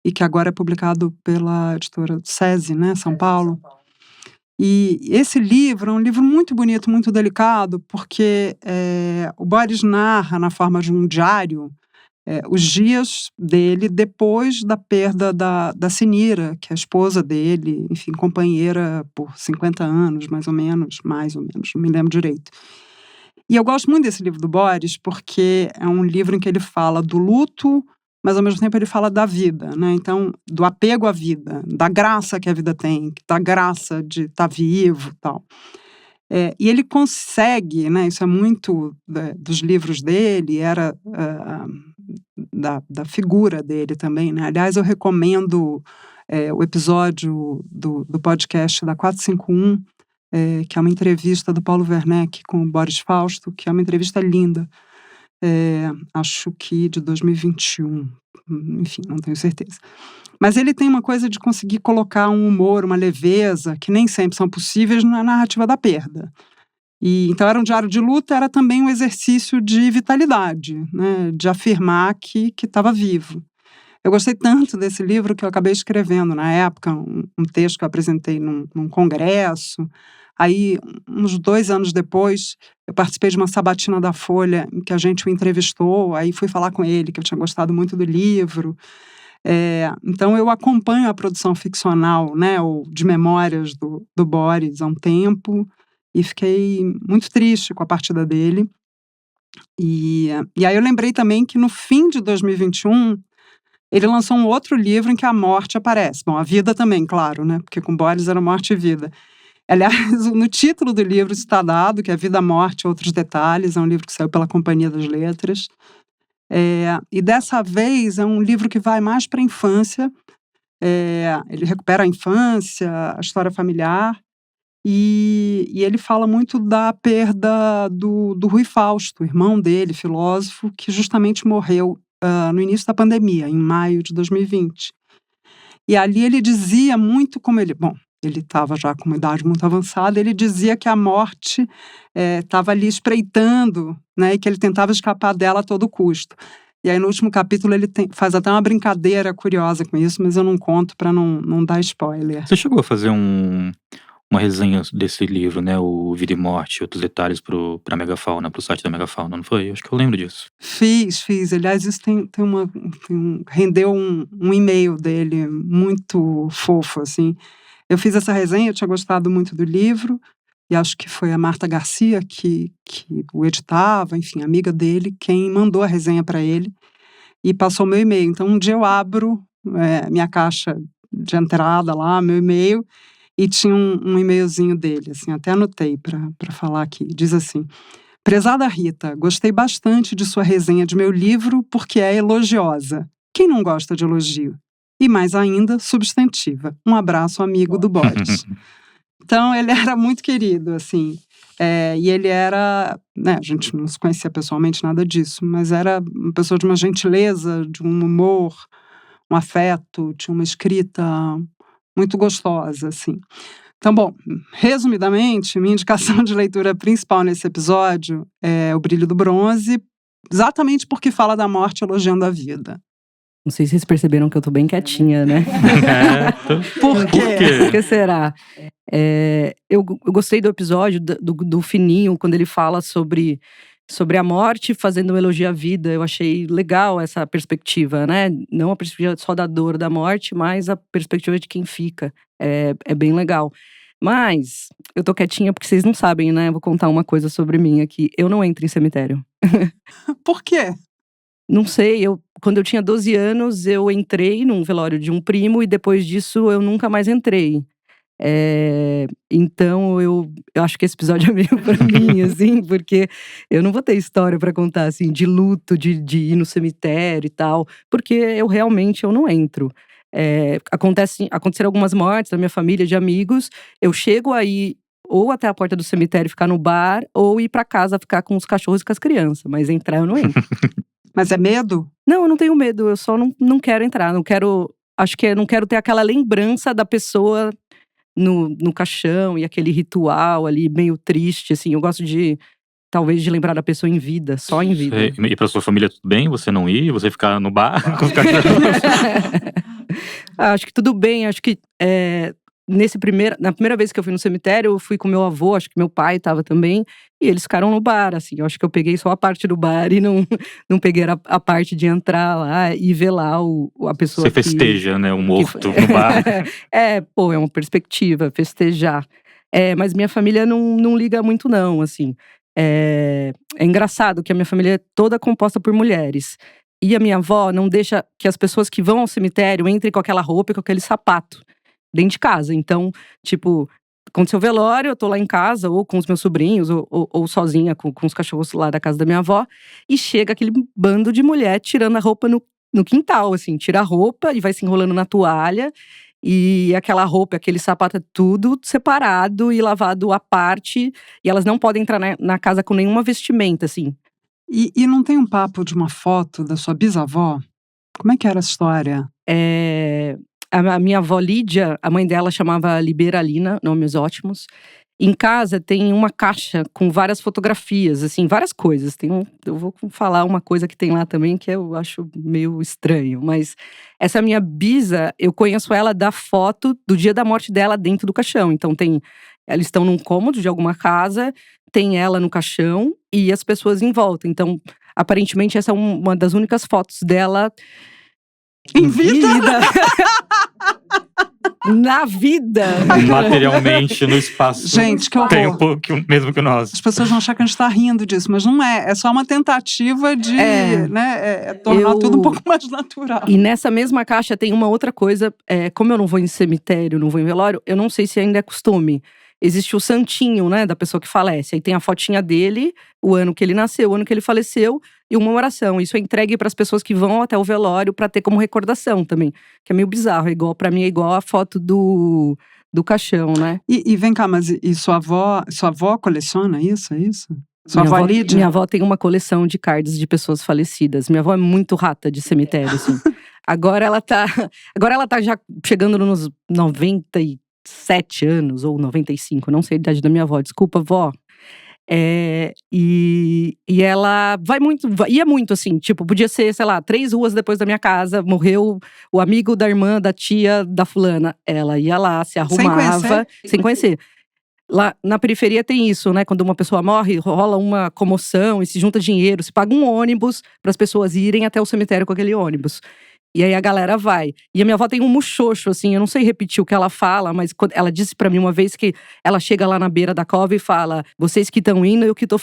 e que agora é publicado pela editora SESI, né, São Paulo. E esse livro é um livro muito bonito, muito delicado, porque o Boris narra, na forma de um diário, os dias dele depois da perda da Sinira, que é a esposa dele, enfim, companheira por 50 anos, mais ou menos, não me lembro direito. E eu gosto muito desse livro do Boris, porque é um livro em que ele fala do luto, mas ao mesmo tempo ele fala da vida, né? Então, do apego à vida, da graça que a vida tem, da graça de estar vivo e tal. E ele consegue, né, isso é muito dos livros dele, era da figura dele também, né? Aliás, eu recomendo o episódio do podcast da 451, que é uma entrevista do Paulo Werneck com o Boris Fausto, que é uma entrevista linda, acho que de 2021, enfim, não tenho certeza. Mas ele tem uma coisa de conseguir colocar um humor, uma leveza, que nem sempre são possíveis na narrativa da perda. Então era um diário de luta, era também um exercício de vitalidade, né, de afirmar que estava vivo. Eu gostei tanto desse livro que eu acabei escrevendo na época, um texto que eu apresentei num congresso. Aí, uns 2 anos depois, eu participei de uma sabatina da Folha, em que a gente o entrevistou, aí fui falar com ele, que eu tinha gostado muito do livro. Então, eu acompanho a produção ficcional, né, ou de memórias do Boris há um tempo, e fiquei muito triste com a partida dele. E aí eu lembrei também que no fim de 2021, ele lançou um outro livro em que a morte aparece. Bom, a vida também, claro, né? Porque com Boris era morte e vida. Aliás, no título do livro está dado, que é Vida, Morte e Outros Detalhes. É um livro que saiu pela Companhia das Letras. E dessa vez é um livro que vai mais para a infância. Ele recupera a infância, a história familiar. E ele fala muito da perda do Rui Fausto, irmão dele, filósofo, que justamente morreu no início da pandemia, em maio de 2020. E ali ele dizia muito como ele estava já com uma idade muito avançada, ele dizia que a morte estava ali espreitando, né, e que ele tentava escapar dela a todo custo. E aí no último capítulo ele faz até uma brincadeira curiosa com isso, mas eu não conto para não dar spoiler. Você chegou a fazer uma resenha desse livro, né? O Vida e Morte, outros detalhes pra Megafauna, pro site da Megafauna, não foi? Acho que eu lembro disso. Fiz. Aliás, isso rendeu um e-mail dele muito fofo, assim. Eu fiz essa resenha, eu tinha gostado muito do livro, e acho que foi a Marta Garcia que o editava, enfim, amiga dele, quem mandou a resenha para ele e passou meu e-mail. Então, um dia eu abro minha caixa de entrada lá, meu e-mail, e tinha um e-mailzinho dele, assim, até anotei para falar aqui. Diz assim: Prezada Rita, gostei bastante de sua resenha de meu livro porque é elogiosa. Quem não gosta de elogio? E mais ainda, substantiva. Um abraço, amigo do Boris. Então, ele era muito querido, assim. E ele era, né, a gente não se conhecia pessoalmente, nada disso, mas era uma pessoa de uma gentileza, de um humor, um afeto, tinha uma escrita muito gostosa, assim. Então, bom, resumidamente, minha indicação de leitura principal nesse episódio é O Brilho do Bronze, exatamente porque fala da morte elogiando a vida. Não sei se vocês perceberam que eu tô bem quietinha, né? Por quê? Por que será? Eu gostei do episódio do Fininho, quando ele fala sobre a morte, fazendo um elogio à vida. Eu achei legal essa perspectiva, né? Não a perspectiva só da dor da morte, mas a perspectiva de quem fica. É bem legal. Mas eu tô quietinha porque vocês não sabem, né? Eu vou contar uma coisa sobre mim aqui. Eu não entro em cemitério. Por quê? Não sei, quando eu tinha 12 anos, eu entrei num velório de um primo e depois disso eu nunca mais entrei. Então eu acho que esse episódio é meio pra mim, assim, porque eu não vou ter história pra contar, assim, de luto, de ir no cemitério e tal, porque eu realmente não entro. Aconteceram algumas mortes da minha família, de amigos, eu chego aí ou até a porta do cemitério ficar no bar, ou ir pra casa ficar com os cachorros e com as crianças, mas entrar eu não entro. Mas é medo? Não, eu não tenho medo, eu só não quero entrar, não quero ter aquela lembrança da pessoa no caixão e aquele ritual ali meio triste, assim. Eu gosto talvez de lembrar da pessoa em vida, só em vida. E pra sua família tudo bem? Você não ir? Você ficar no bar com os cachorros? Acho que tudo bem, acho que na primeira vez que eu fui no cemitério, eu fui com meu avô, acho que meu pai tava também, e eles ficaram no bar, assim. Eu acho que eu peguei só a parte do bar e não peguei a parte de entrar lá e ver lá a pessoa. Você festeja, né, um morto no bar. É uma perspectiva, festejar. Mas minha família não liga muito não, assim. É engraçado que a minha família é toda composta por mulheres. E a minha avó não deixa que as pessoas que vão ao cemitério entrem com aquela roupa e com aquele sapato dentro de casa. Então, tipo, aconteceu o velório, eu tô lá em casa, ou com os meus sobrinhos, ou sozinha com os cachorros lá da casa da minha avó. E chega aquele bando de mulher tirando a roupa no quintal, assim. Tira a roupa e vai se enrolando na toalha. E aquela roupa, aquele sapato, é tudo separado e lavado à parte. E elas não podem entrar na casa com nenhuma vestimenta, assim. E não tem um papo de uma foto da sua bisavó? Como é que era a história? A minha avó Lídia, a mãe dela chamava Liberalina, nomes ótimos. Em casa tem uma caixa com várias fotografias, assim, várias coisas. Eu vou falar uma coisa que tem lá também que eu acho meio estranho. Mas essa minha bisa, eu conheço ela da foto do dia da morte dela dentro do caixão. Então eles estão num cômodo de alguma casa, tem ela no caixão e as pessoas em volta. Então, aparentemente, essa é uma das únicas fotos dela Em vida? Na vida! Materialmente no espaço. Gente, que horror. Tem um pouco mesmo que o nosso. As pessoas vão achar que a gente tá rindo disso, mas não é. É só uma tentativa de tornar tudo um pouco mais natural. E nessa mesma caixa tem uma outra coisa. Como eu não vou em cemitério, não vou em velório, eu não sei se ainda é costume. Existe o santinho, né, da pessoa que falece. Aí tem a fotinha dele, o ano que ele nasceu, o ano que ele faleceu, e uma oração. Isso é entregue para as pessoas que vão até o velório para ter como recordação também. Que é meio bizarro, para mim é igual a foto do caixão, né? E vem cá, mas sua avó coleciona isso, é isso? Sua avó Lídia? Minha avó tem uma coleção de cards de pessoas falecidas. Minha avó é muito rata de cemitério, assim. Agora ela tá já chegando nos 97 anos, ou 95, não sei a idade da minha avó. Desculpa, vó. E ela ia muito assim, tipo, podia ser, sei lá, 3 ruas depois da minha casa, morreu o amigo da irmã, da tia, da fulana. Ela ia lá, se arrumava, sem conhecer. Lá na periferia tem isso, né? Quando uma pessoa morre, rola uma comoção e se junta dinheiro, se paga um ônibus para as pessoas irem até o cemitério com aquele ônibus. E aí a galera vai. E a minha avó tem um muxoxo, assim, eu não sei repetir o que ela fala, mas ela disse pra mim uma vez que ela chega lá na beira da cova e fala: vocês que estão indo, eu que tô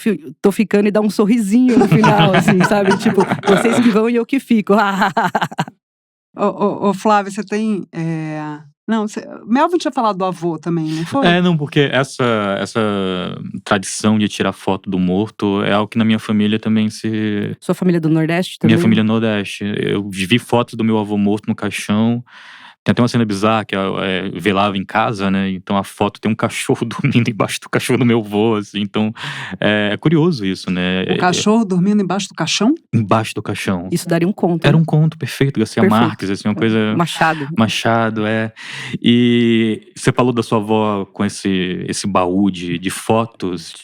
ficando, e dá um sorrisinho no final, assim, sabe? Tipo, vocês que vão e eu que fico. Ô, Flávia, você tem… Não, Melvin tinha falado do avô também, não foi? Não, porque essa tradição de tirar foto do morto é algo que na minha família também se… Sua família do Nordeste também? Minha família é Nordeste. Eu vi fotos do meu avô morto no caixão. Tem até uma cena bizarra que velava em casa, né? Então a foto tem um cachorro dormindo embaixo do cachorro do meu avô, assim. Então é curioso isso, né? O cachorro dormindo embaixo do caixão? Embaixo do caixão. Isso daria um conto. Era um conto perfeito, Garcia Marques, assim, uma coisa… Machado, E você falou da sua avó com esse baú de fotos.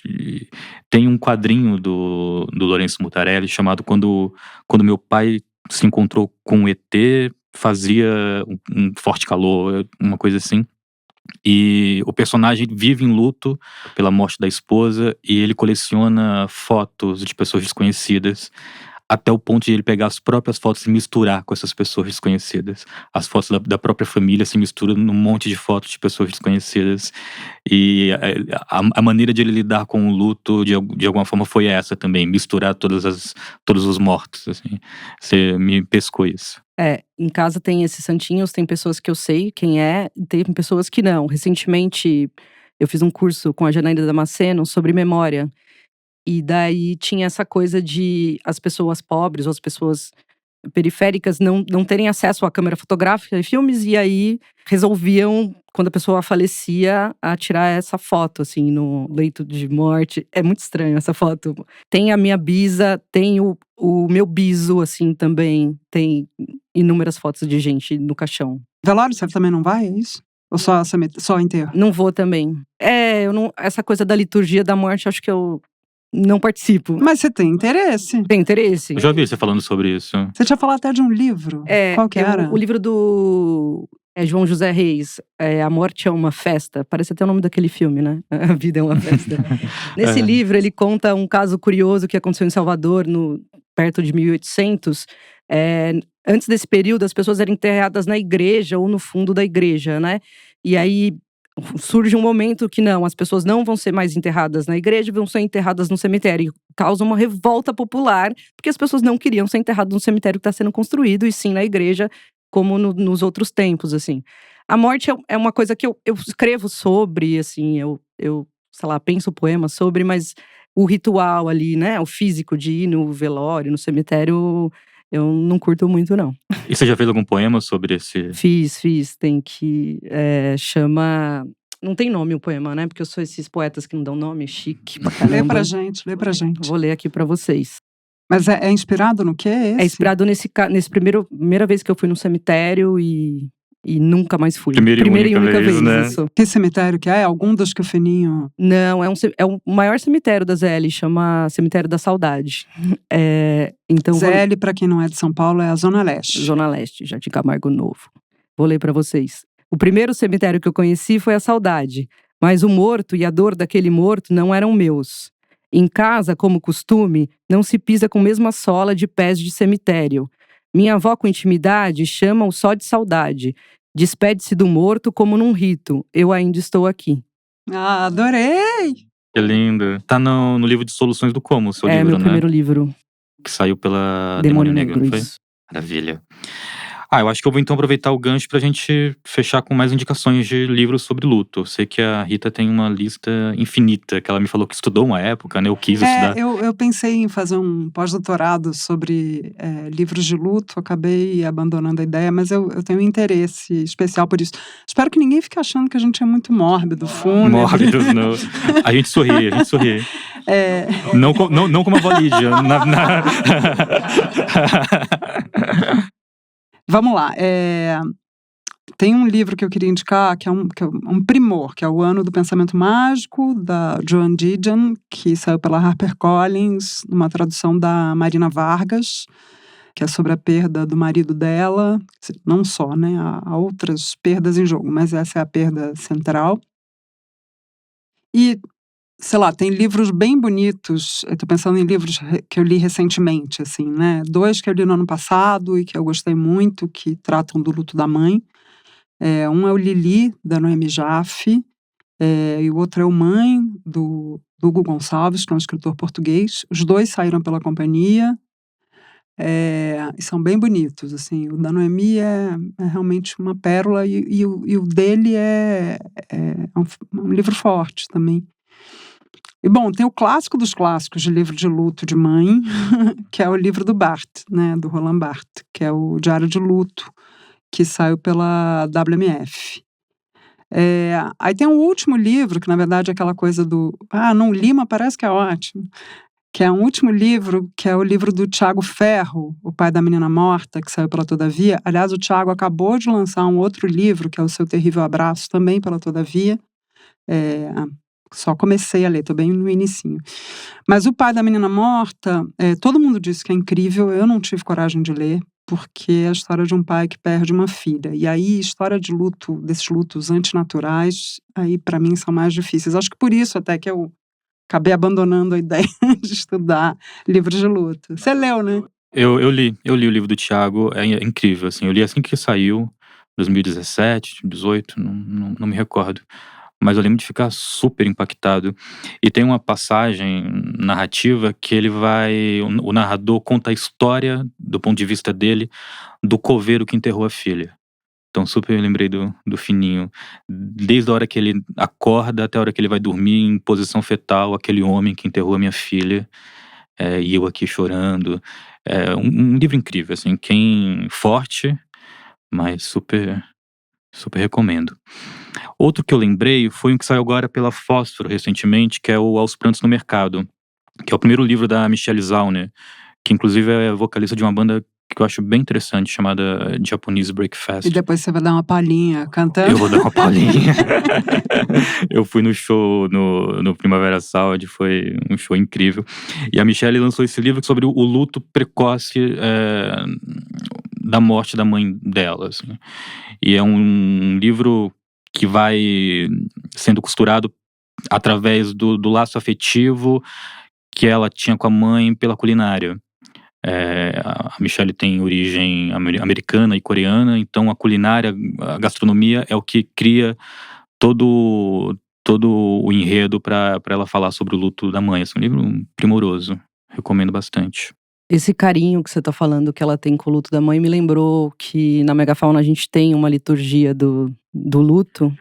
Tem um quadrinho do Lourenço Mutarelli chamado Quando Meu Pai Se Encontrou com o ET, fazia um forte calor, uma coisa assim. E o personagem vive em luto pela morte da esposa e ele coleciona fotos de pessoas desconhecidas, até o ponto de ele pegar as próprias fotos e misturar com essas pessoas desconhecidas. As fotos da própria família se misturam num monte de fotos de pessoas desconhecidas. E a maneira de ele lidar com o luto, de alguma forma, foi essa também. Misturar todos os mortos, assim. Você me pescou isso. Em casa tem esses santinhos, tem pessoas que eu sei quem é, tem pessoas que não. Recentemente, eu fiz um curso com a Janaína Damasceno sobre memória. E daí tinha essa coisa de as pessoas pobres ou as pessoas periféricas não terem acesso à câmera fotográfica e filmes. E aí resolviam, quando a pessoa falecia, a tirar essa foto, assim, no leito de morte. É muito estranho essa foto. Tem a minha bisa, tem o meu biso, assim, também. Tem inúmeras fotos de gente no caixão. Velório, você também não vai, é isso? Ou só enterro? Não vou também. Essa coisa da liturgia da morte, acho que eu não participo. Mas você tem interesse? Tem interesse. Eu já ouvi você falando sobre isso. Você tinha falado até de um livro. Qual que era? O livro do João José Reis. A Morte é uma Festa. Parece até o nome daquele filme, né? A Vida é uma Festa. Nesse livro, ele conta um caso curioso que aconteceu em Salvador, perto de 1800. Antes desse período, as pessoas eram enterradas na igreja ou no fundo da igreja, né? E aí surge um momento que não, as pessoas não vão ser mais enterradas na igreja, vão ser enterradas no cemitério. Causa uma revolta popular, porque as pessoas não queriam ser enterradas no cemitério que está sendo construído, e sim na igreja, como nos outros tempos, assim. A morte é uma coisa que eu escrevo sobre, assim, eu sei lá, penso poemas sobre, mas o ritual ali, né, o físico de ir no velório, no cemitério, eu não curto muito, não. E você já fez algum poema sobre esse… Fiz, tem que… chama… Não tem nome o poema, né, porque eu sou esses poetas que não dão nome, chique pra caramba. Lê pra gente. Vou ler aqui pra vocês. Mas é inspirado no quê esse? É inspirado nesse primeira vez que eu fui no cemitério e nunca mais fui. Primeira e única vez, né? Isso. Que cemitério que é? Algum dos que o Fininho… Não, é o maior cemitério da ZL, chama Cemitério da Saudade. Então, ZL, pra quem não é de São Paulo, é a Zona Leste. Zona Leste, Jardim Camargo Novo. Vou ler pra vocês. O primeiro cemitério que eu conheci foi a Saudade, mas o morto e a dor daquele morto não eram meus. Em casa, como costume, não se pisa com mesma sola de pés de cemitério. Minha avó com intimidade chama-o só de saudade. Despede-se do morto como num rito. Eu ainda estou aqui. Ah, adorei! Que lindo. Tá no livro de Soluções do Como, o seu livro, meu né? primeiro livro. Que saiu pela Demônio Negro, não foi? isso. Maravilha. Eu acho que eu vou então aproveitar o gancho pra gente fechar com mais indicações de livros sobre luto. Eu sei que a Rita tem uma lista infinita, que ela me falou que estudou uma época, né? Eu quis estudar. Eu pensei em fazer um pós-doutorado sobre livros de luto, acabei abandonando a ideia, mas eu tenho um interesse especial por isso. Espero que ninguém fique achando que a gente é muito mórbido, fúnebre. Mórbidos, não. A gente sorri. Não como a avó Lídia. Vamos lá. Tem um livro que eu queria indicar, que é um primor, que é O Ano do Pensamento Mágico, da Joan Didion, que saiu pela HarperCollins, numa tradução da Marina Vargas, que é sobre a perda do marido dela. Não só, né? Há outras perdas em jogo, mas essa é a perda central. E, sei lá, tem livros bem bonitos. Eu tô pensando em livros que eu li recentemente, assim, né? 2 que eu li no ano passado e que eu gostei muito, que tratam do luto da mãe. Um é o Lili, da Noemi Jaffe, e o outro é o Mãe, do Hugo Gonçalves, que é um escritor português. Os 2 saíram pela companhia, e são bem bonitos, assim. O da Noemi é realmente uma pérola, e o dele é um livro forte também. E, bom, tem o clássico dos clássicos de livro de luto de mãe, que é o livro do Barthes, né, do Roland Barthes, que é o Diário de Luto, que saiu pela WMF. Aí tem um último livro, que na verdade é aquela coisa do… não li, mas parece que é ótimo. Que é um último livro, que é o livro do Tiago Ferro, O Pai da Menina Morta, que saiu pela Todavia. Aliás, o Tiago acabou de lançar um outro livro, que é O Seu Terrível Abraço, também pela Todavia. Só comecei a ler, tô bem no inicinho. Mas O Pai da Menina Morta, todo mundo disse que é incrível, eu não tive coragem de ler, porque é a história de um pai que perde uma filha. E aí, história de luto, desses lutos antinaturais, aí para mim são mais difíceis. Acho que por isso até que eu acabei abandonando a ideia de estudar livros de luto. Você leu, né? Eu li o livro do Tiago, é incrível, assim. Eu li assim que saiu, 2017, 2018, não me recordo. Mas eu lembro de ficar super impactado. E tem uma passagem narrativa que o narrador conta a história, do ponto de vista dele, do coveiro que enterrou a filha. Então super lembrei do Fininho. Desde a hora que ele acorda até a hora que ele vai dormir em posição fetal, aquele homem que enterrou a minha filha, e eu aqui chorando. É um livro incrível, assim, forte, mas super recomendo. Outro que eu lembrei foi um que saiu agora pela Fósforo recentemente, que é o Aos Prantos no Mercado, que é o primeiro livro da Michelle Zauner, que inclusive é vocalista de uma banda que eu acho bem interessante, chamada Japanese Breakfast. E depois você vai dar uma palhinha cantando? Eu vou dar uma palhinha. Eu fui no show no Primavera Sound, foi um show incrível. E a Michelle lançou esse livro sobre o luto precoce da morte da mãe dela, assim. E é um livro que vai sendo costurado através do laço afetivo que ela tinha com a mãe pela culinária. A Michelle tem origem americana e coreana, então a culinária, a gastronomia é o que cria todo o enredo para ela falar sobre o luto da mãe. É um livro primoroso, recomendo bastante. Esse carinho que você tá falando que ela tem com o luto da mãe me lembrou que na Megafauna a gente tem uma liturgia do do luto,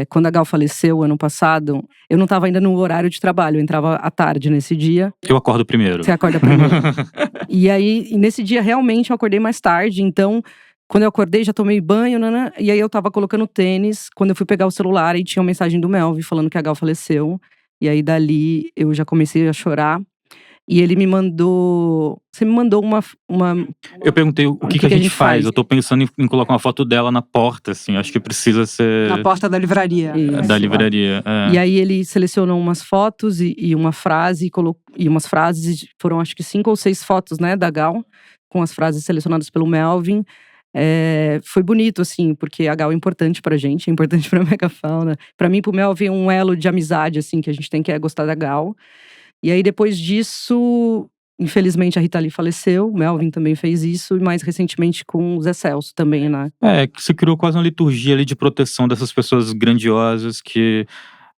quando a Gal faleceu ano passado, eu não estava ainda no horário de trabalho, eu entrava à tarde nesse dia. Eu acordo primeiro. Você acorda primeiro. E aí, nesse dia, realmente, eu acordei mais tarde. Então, quando eu acordei, já tomei banho, e aí eu tava colocando tênis. Quando eu fui pegar o celular, aí tinha uma mensagem do Melvin falando que a Gal faleceu. E aí, dali, eu já comecei a chorar. E ele me mandou… Você me mandou uma… Eu perguntei o que a gente faz. Eu tô pensando em colocar uma foto dela na porta, assim. Acho que precisa ser… Na porta da livraria. Isso. Da livraria. E aí ele selecionou umas fotos e uma frase, e umas frases, foram acho que 5 ou 6 fotos, né, da Gal, com as frases selecionadas pelo Melvin. Foi bonito, assim, porque a Gal é importante pra gente, é importante pra Megafauna. Pra mim, pro Melvin, é um elo de amizade, assim, que a gente tem que gostar da Gal. E aí, depois disso, infelizmente, a Rita Lee faleceu. O Melvin também fez isso. E mais recentemente com o Zé Celso também, né? Que se criou quase uma liturgia ali de proteção dessas pessoas grandiosas que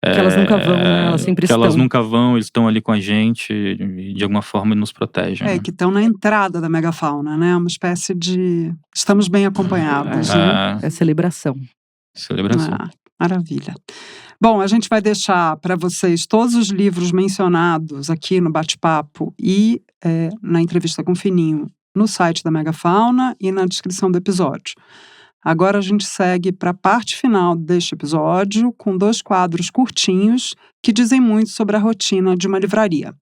elas nunca vão, né? Elas sempre estão. Elas nunca vão, eles estão ali com a gente e de alguma forma nos protegem. Que estão na entrada da megafauna, né? Uma espécie de… Estamos bem acompanhados, né? É celebração. Celebração. Maravilha. Bom, a gente vai deixar para vocês todos os livros mencionados aqui no bate-papo e na entrevista com o Fininho no site da Megafauna e na descrição do episódio. Agora a gente segue para a parte final deste episódio com 2 quadros curtinhos que dizem muito sobre a rotina de uma livraria.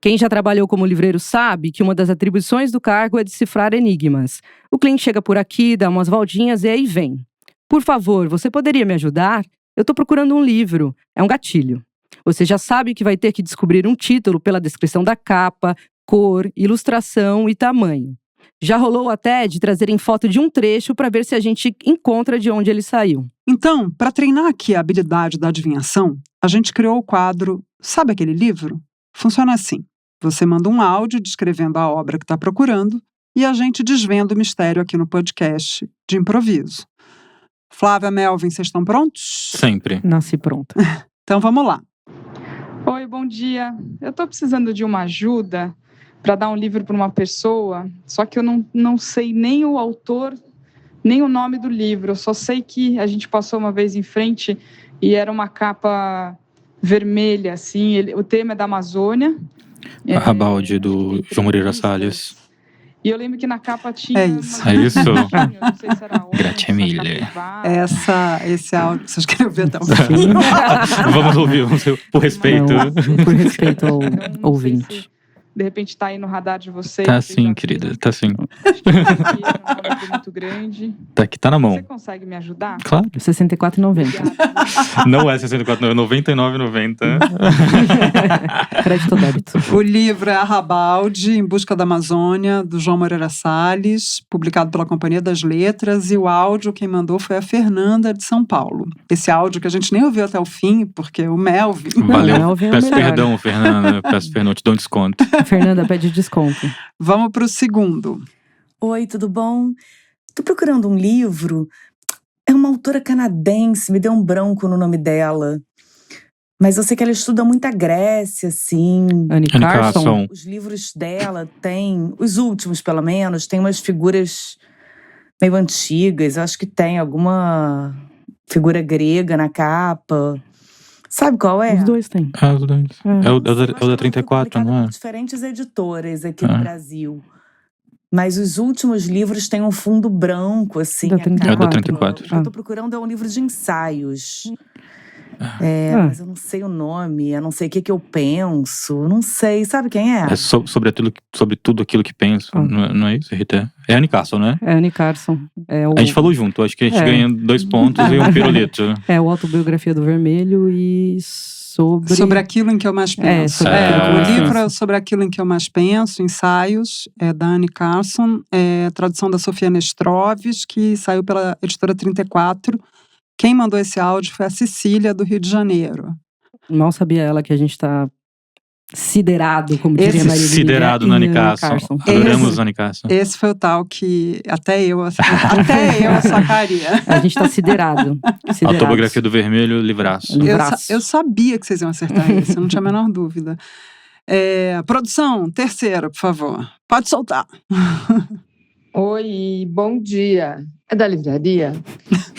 Quem já trabalhou como livreiro sabe que uma das atribuições do cargo é decifrar enigmas. O cliente chega por aqui, dá umas voltinhas e aí vem. Por favor, você poderia me ajudar? Eu estou procurando um livro. É um gatilho. Você já sabe que vai ter que descobrir um título pela descrição da capa, cor, ilustração e tamanho. Já rolou até de trazerem foto de um trecho para ver se a gente encontra de onde ele saiu. Então, para treinar aqui a habilidade da adivinhação, a gente criou o quadro Sabe aquele livro? Funciona assim. Você manda um áudio descrevendo a obra que está procurando e a gente desvenda o mistério aqui no podcast de improviso. Flávia, Melvin, vocês estão prontos? Sempre. Nasci pronta. Então vamos lá. Oi, bom dia. Eu estou precisando de uma ajuda para dar um livro para uma pessoa, só que eu não sei nem o autor, nem o nome do livro. Eu só sei que a gente passou uma vez em frente e era uma capa vermelha, assim. O tema é da Amazônia. Arrabalde, do João Moreira Salles. E eu lembro que na capa tinha… É isso. É isso? Não sei se era Grazie mille. Esse áudio, vocês querem ver até o fim? Vamos ouvir, por respeito. Não, por respeito ao não ouvinte. sei se, de repente tá aí no radar de vocês. Tá sim, querida, tá sim. Acho que é um livro muito grande. Tá aqui, tá na mão. Você consegue me ajudar? Claro. R$ 64,90. Não é 64, não, é 99,90. Crédito ou débito. O livro é Arrabalde, Em Busca da Amazônia, do João Moreira Salles, publicado pela Companhia das Letras, e o áudio quem mandou foi a Fernanda, de São Paulo. Esse áudio que a gente nem ouviu até o fim, porque o Melvin… Valeu, Não, Melvin é o peço melhor. perdão, Fernanda, te dou um desconto. Fernanda pede desconto. Vamos para o segundo. Oi, tudo bom? Tô procurando um livro. É uma autora canadense, me deu um branco no nome dela. Mas eu sei que ela estuda muita Grécia, assim. Anne Carson. Os livros dela têm, os últimos pelo menos, tem umas figuras meio antigas. Eu acho que tem alguma figura grega na capa. Sabe qual é? Os dois têm. É o da 34, não é? Diferentes editoras aqui no Brasil. Mas os últimos livros têm um fundo branco, assim. Da 34. É o da 34. O que eu tô procurando é um livro de ensaios. Mas eu não sei o nome, eu não sei o que eu penso, não sei. Sabe quem é? É sobre tudo aquilo que penso, não é isso, Rita? É Anne Carson, né? É Anne Carson. A gente falou junto, acho que a gente ganha 2 pontos e um pirulito. É o Autobiografia do Vermelho e Sobre aquilo em que eu mais penso. O livro é sobre aquilo em que eu mais penso, ensaios, é da Anne Carson, tradução da Sofia Nestroves, que saiu pela editora 34. Quem mandou esse áudio foi a Cecília, do Rio de Janeiro. Mal sabia ela que a gente tá siderado, como diria Maria Emília. Siderado na Anne Carson. Adoramos Anne Carson. Esse foi o tal que até eu sacaria. A gente tá siderado. Autobiografia do Vermelho, livraço. Eu sabia que vocês iam acertar isso, eu não tinha a menor dúvida. Produção, terceira, por favor. Pode soltar. Oi, bom dia. É da livraria?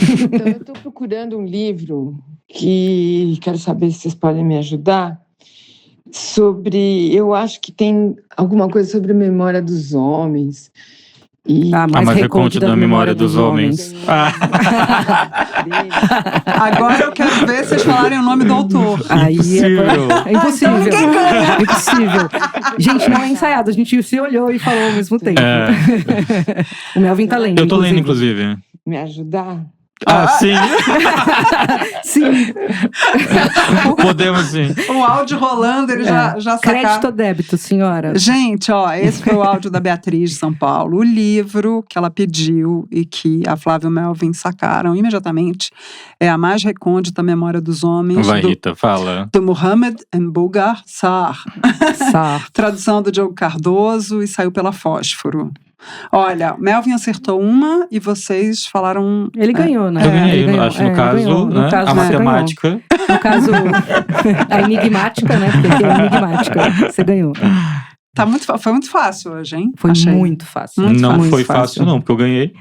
Então, eu estou procurando um livro que quero saber se vocês podem me ajudar. Eu acho que tem alguma coisa sobre a memória dos homens. A mais recôndita da memória dos homens. Agora eu quero ver vocês falarem o nome do autor. Aí é impossível. É impossível. Gente, não é ensaiado. A gente se olhou e falou ao mesmo tempo. O Melvin tá lendo. Eu tô lendo, inclusive. Me ajudar? Sim. Sim. Podemos sim. O áudio rolando, ele já saca... Crédito ou débito, senhora? Gente, esse foi o áudio da Beatriz de São Paulo. O livro que ela pediu e que a Flávia e o Melvin sacaram imediatamente é A Mais Recôndita Memória dos Homens. Vai, Rita, fala. Do Mohamed Mbougar Sarr. Tradução do Diogo Cardoso e saiu pela Fósforo. Olha, Melvin acertou uma e vocês falaram... Ele ganhou, né? Eu ganhei, ganhou. acho, no caso, ganhou. né? No caso, a matemática. No caso, a enigmática, né? Porque aqui é enigmática. Você ganhou. Foi muito fácil hoje, hein? Foi muito fácil. Não foi fácil, não, porque eu ganhei.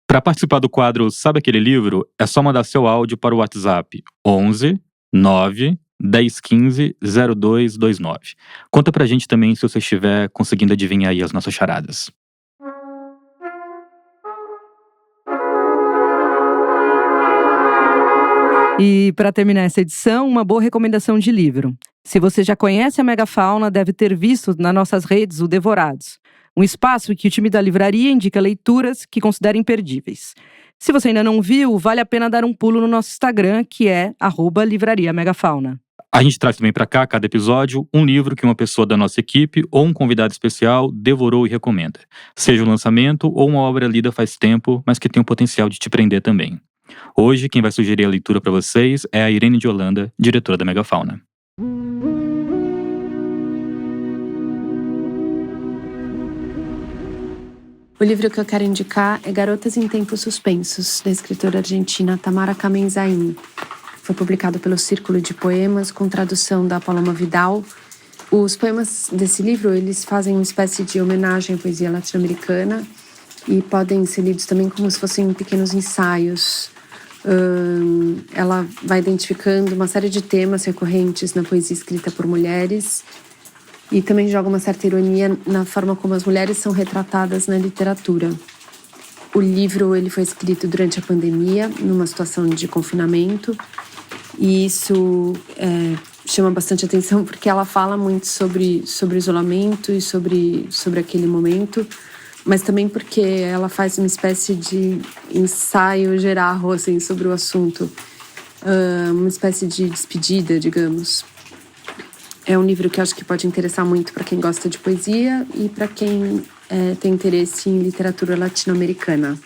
Para participar do quadro Sabe Aquele Livro, é só mandar seu áudio para o WhatsApp 11 9 1015 0229. Conta pra gente também se você estiver conseguindo adivinhar aí as nossas charadas. E para terminar essa edição, uma boa recomendação de livro. Se você já conhece a Megafauna, deve ter visto nas nossas redes o Devorados, um espaço em que o time da livraria indica leituras que considera imperdíveis. Se você ainda não viu, vale a pena dar um pulo no nosso Instagram, que é @livrariamegafauna. A gente traz também pra cá, cada episódio, um livro que uma pessoa da nossa equipe ou um convidado especial devorou e recomenda. Seja um lançamento ou uma obra lida faz tempo, mas que tem o potencial de te prender também. Hoje, quem vai sugerir a leitura para vocês é a Irene de Holanda, diretora da Megafauna. O livro que eu quero indicar é Garotas em Tempos Suspensos, da escritora argentina Tamara Kamenzain. Foi publicado pelo Círculo de Poemas, com tradução da Paloma Vidal. Os poemas desse livro, eles fazem uma espécie de homenagem à poesia latino-americana e podem ser lidos também como se fossem pequenos ensaios. Ela vai identificando uma série de temas recorrentes na poesia escrita por mulheres e também joga uma certa ironia na forma como as mulheres são retratadas na literatura. O livro ele foi escrito durante a pandemia, numa situação de confinamento, e isso chama bastante atenção porque ela fala muito sobre isolamento e sobre aquele momento, mas também porque ela faz uma espécie de ensaio geral assim, sobre o assunto, uma espécie de despedida, digamos. É um livro que eu acho que pode interessar muito para quem gosta de poesia e para quem tem interesse em literatura latino-americana.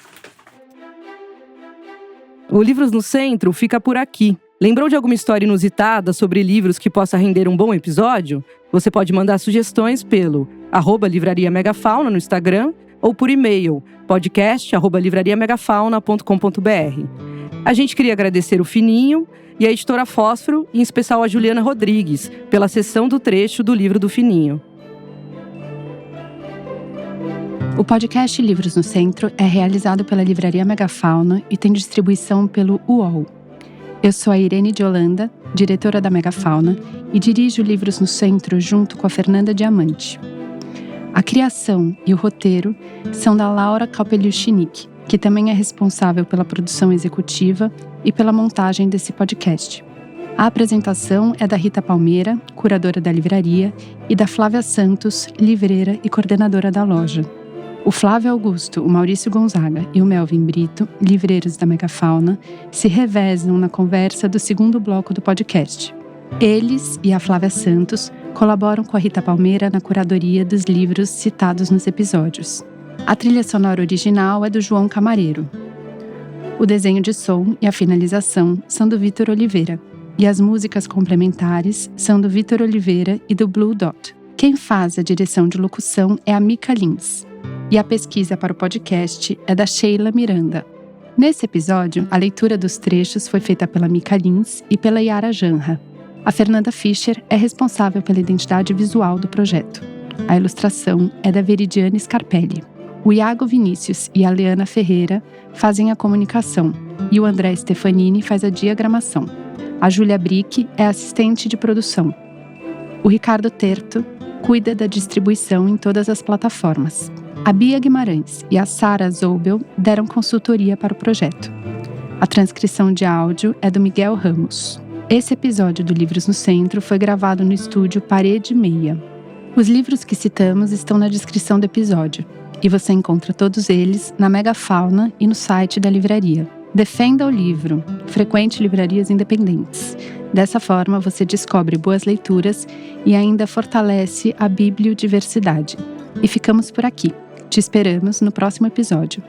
O Livros no Centro fica por aqui. Lembrou de alguma história inusitada sobre livros que possa render um bom episódio? Você pode mandar sugestões pelo @livrariamegafauna no Instagram ou por e-mail podcast@livrariamegafauna.com.br. A gente queria agradecer o Fininho e a editora Fósforo, em especial a Juliana Rodrigues, pela cessão do trecho do livro do Fininho. O podcast Livros no Centro é realizado pela Livraria Megafauna e tem distribuição pelo UOL. Eu sou a Irene de Holanda, diretora da Megafauna, e dirijo Livros no Centro junto com a Fernanda Diamante. A criação e o roteiro são da Laura Kalpeliushnik, que também é responsável pela produção executiva e pela montagem desse podcast. A apresentação é da Rita Palmeira, curadora da livraria, e da Flávia Santos, livreira e coordenadora da loja. O Flávio Augusto, o Maurício Gonzaga e o Melvin Brito, livreiros da Megafauna, se revezam na conversa do segundo bloco do podcast. Eles e a Flávia Santos colaboram com a Rita Palmeira na curadoria dos livros citados nos episódios. A trilha sonora original é do João Camareiro. O desenho de som e a finalização são do Vitor Oliveira. E as músicas complementares são do Vitor Oliveira e do Blue Dot. Quem faz a direção de locução é a Mica Lins. E a pesquisa para o podcast é da Sheila Miranda. Nesse episódio, a leitura dos trechos foi feita pela Mica Lins e pela Yara Janra. A Fernanda Fischer é responsável pela identidade visual do projeto. A ilustração é da Veridiane Scarpelli. O Iago Vinícius e a Leana Ferreira fazem a comunicação e o André Stefanini faz a diagramação. A Júlia Brick é assistente de produção. O Ricardo Terto cuida da distribuição em todas as plataformas. A Bia Guimarães e a Sara Zobel deram consultoria para o projeto. A transcrição de áudio é do Miguel Ramos. Esse episódio do Livros no Centro foi gravado no estúdio Parede Meia. Os livros que citamos estão na descrição do episódio, e você encontra todos eles na Megafauna e no site da livraria. Defenda o livro, frequente livrarias independentes. Dessa forma, você descobre boas leituras e ainda fortalece a bibliodiversidade. E ficamos por aqui. Te esperamos no próximo episódio.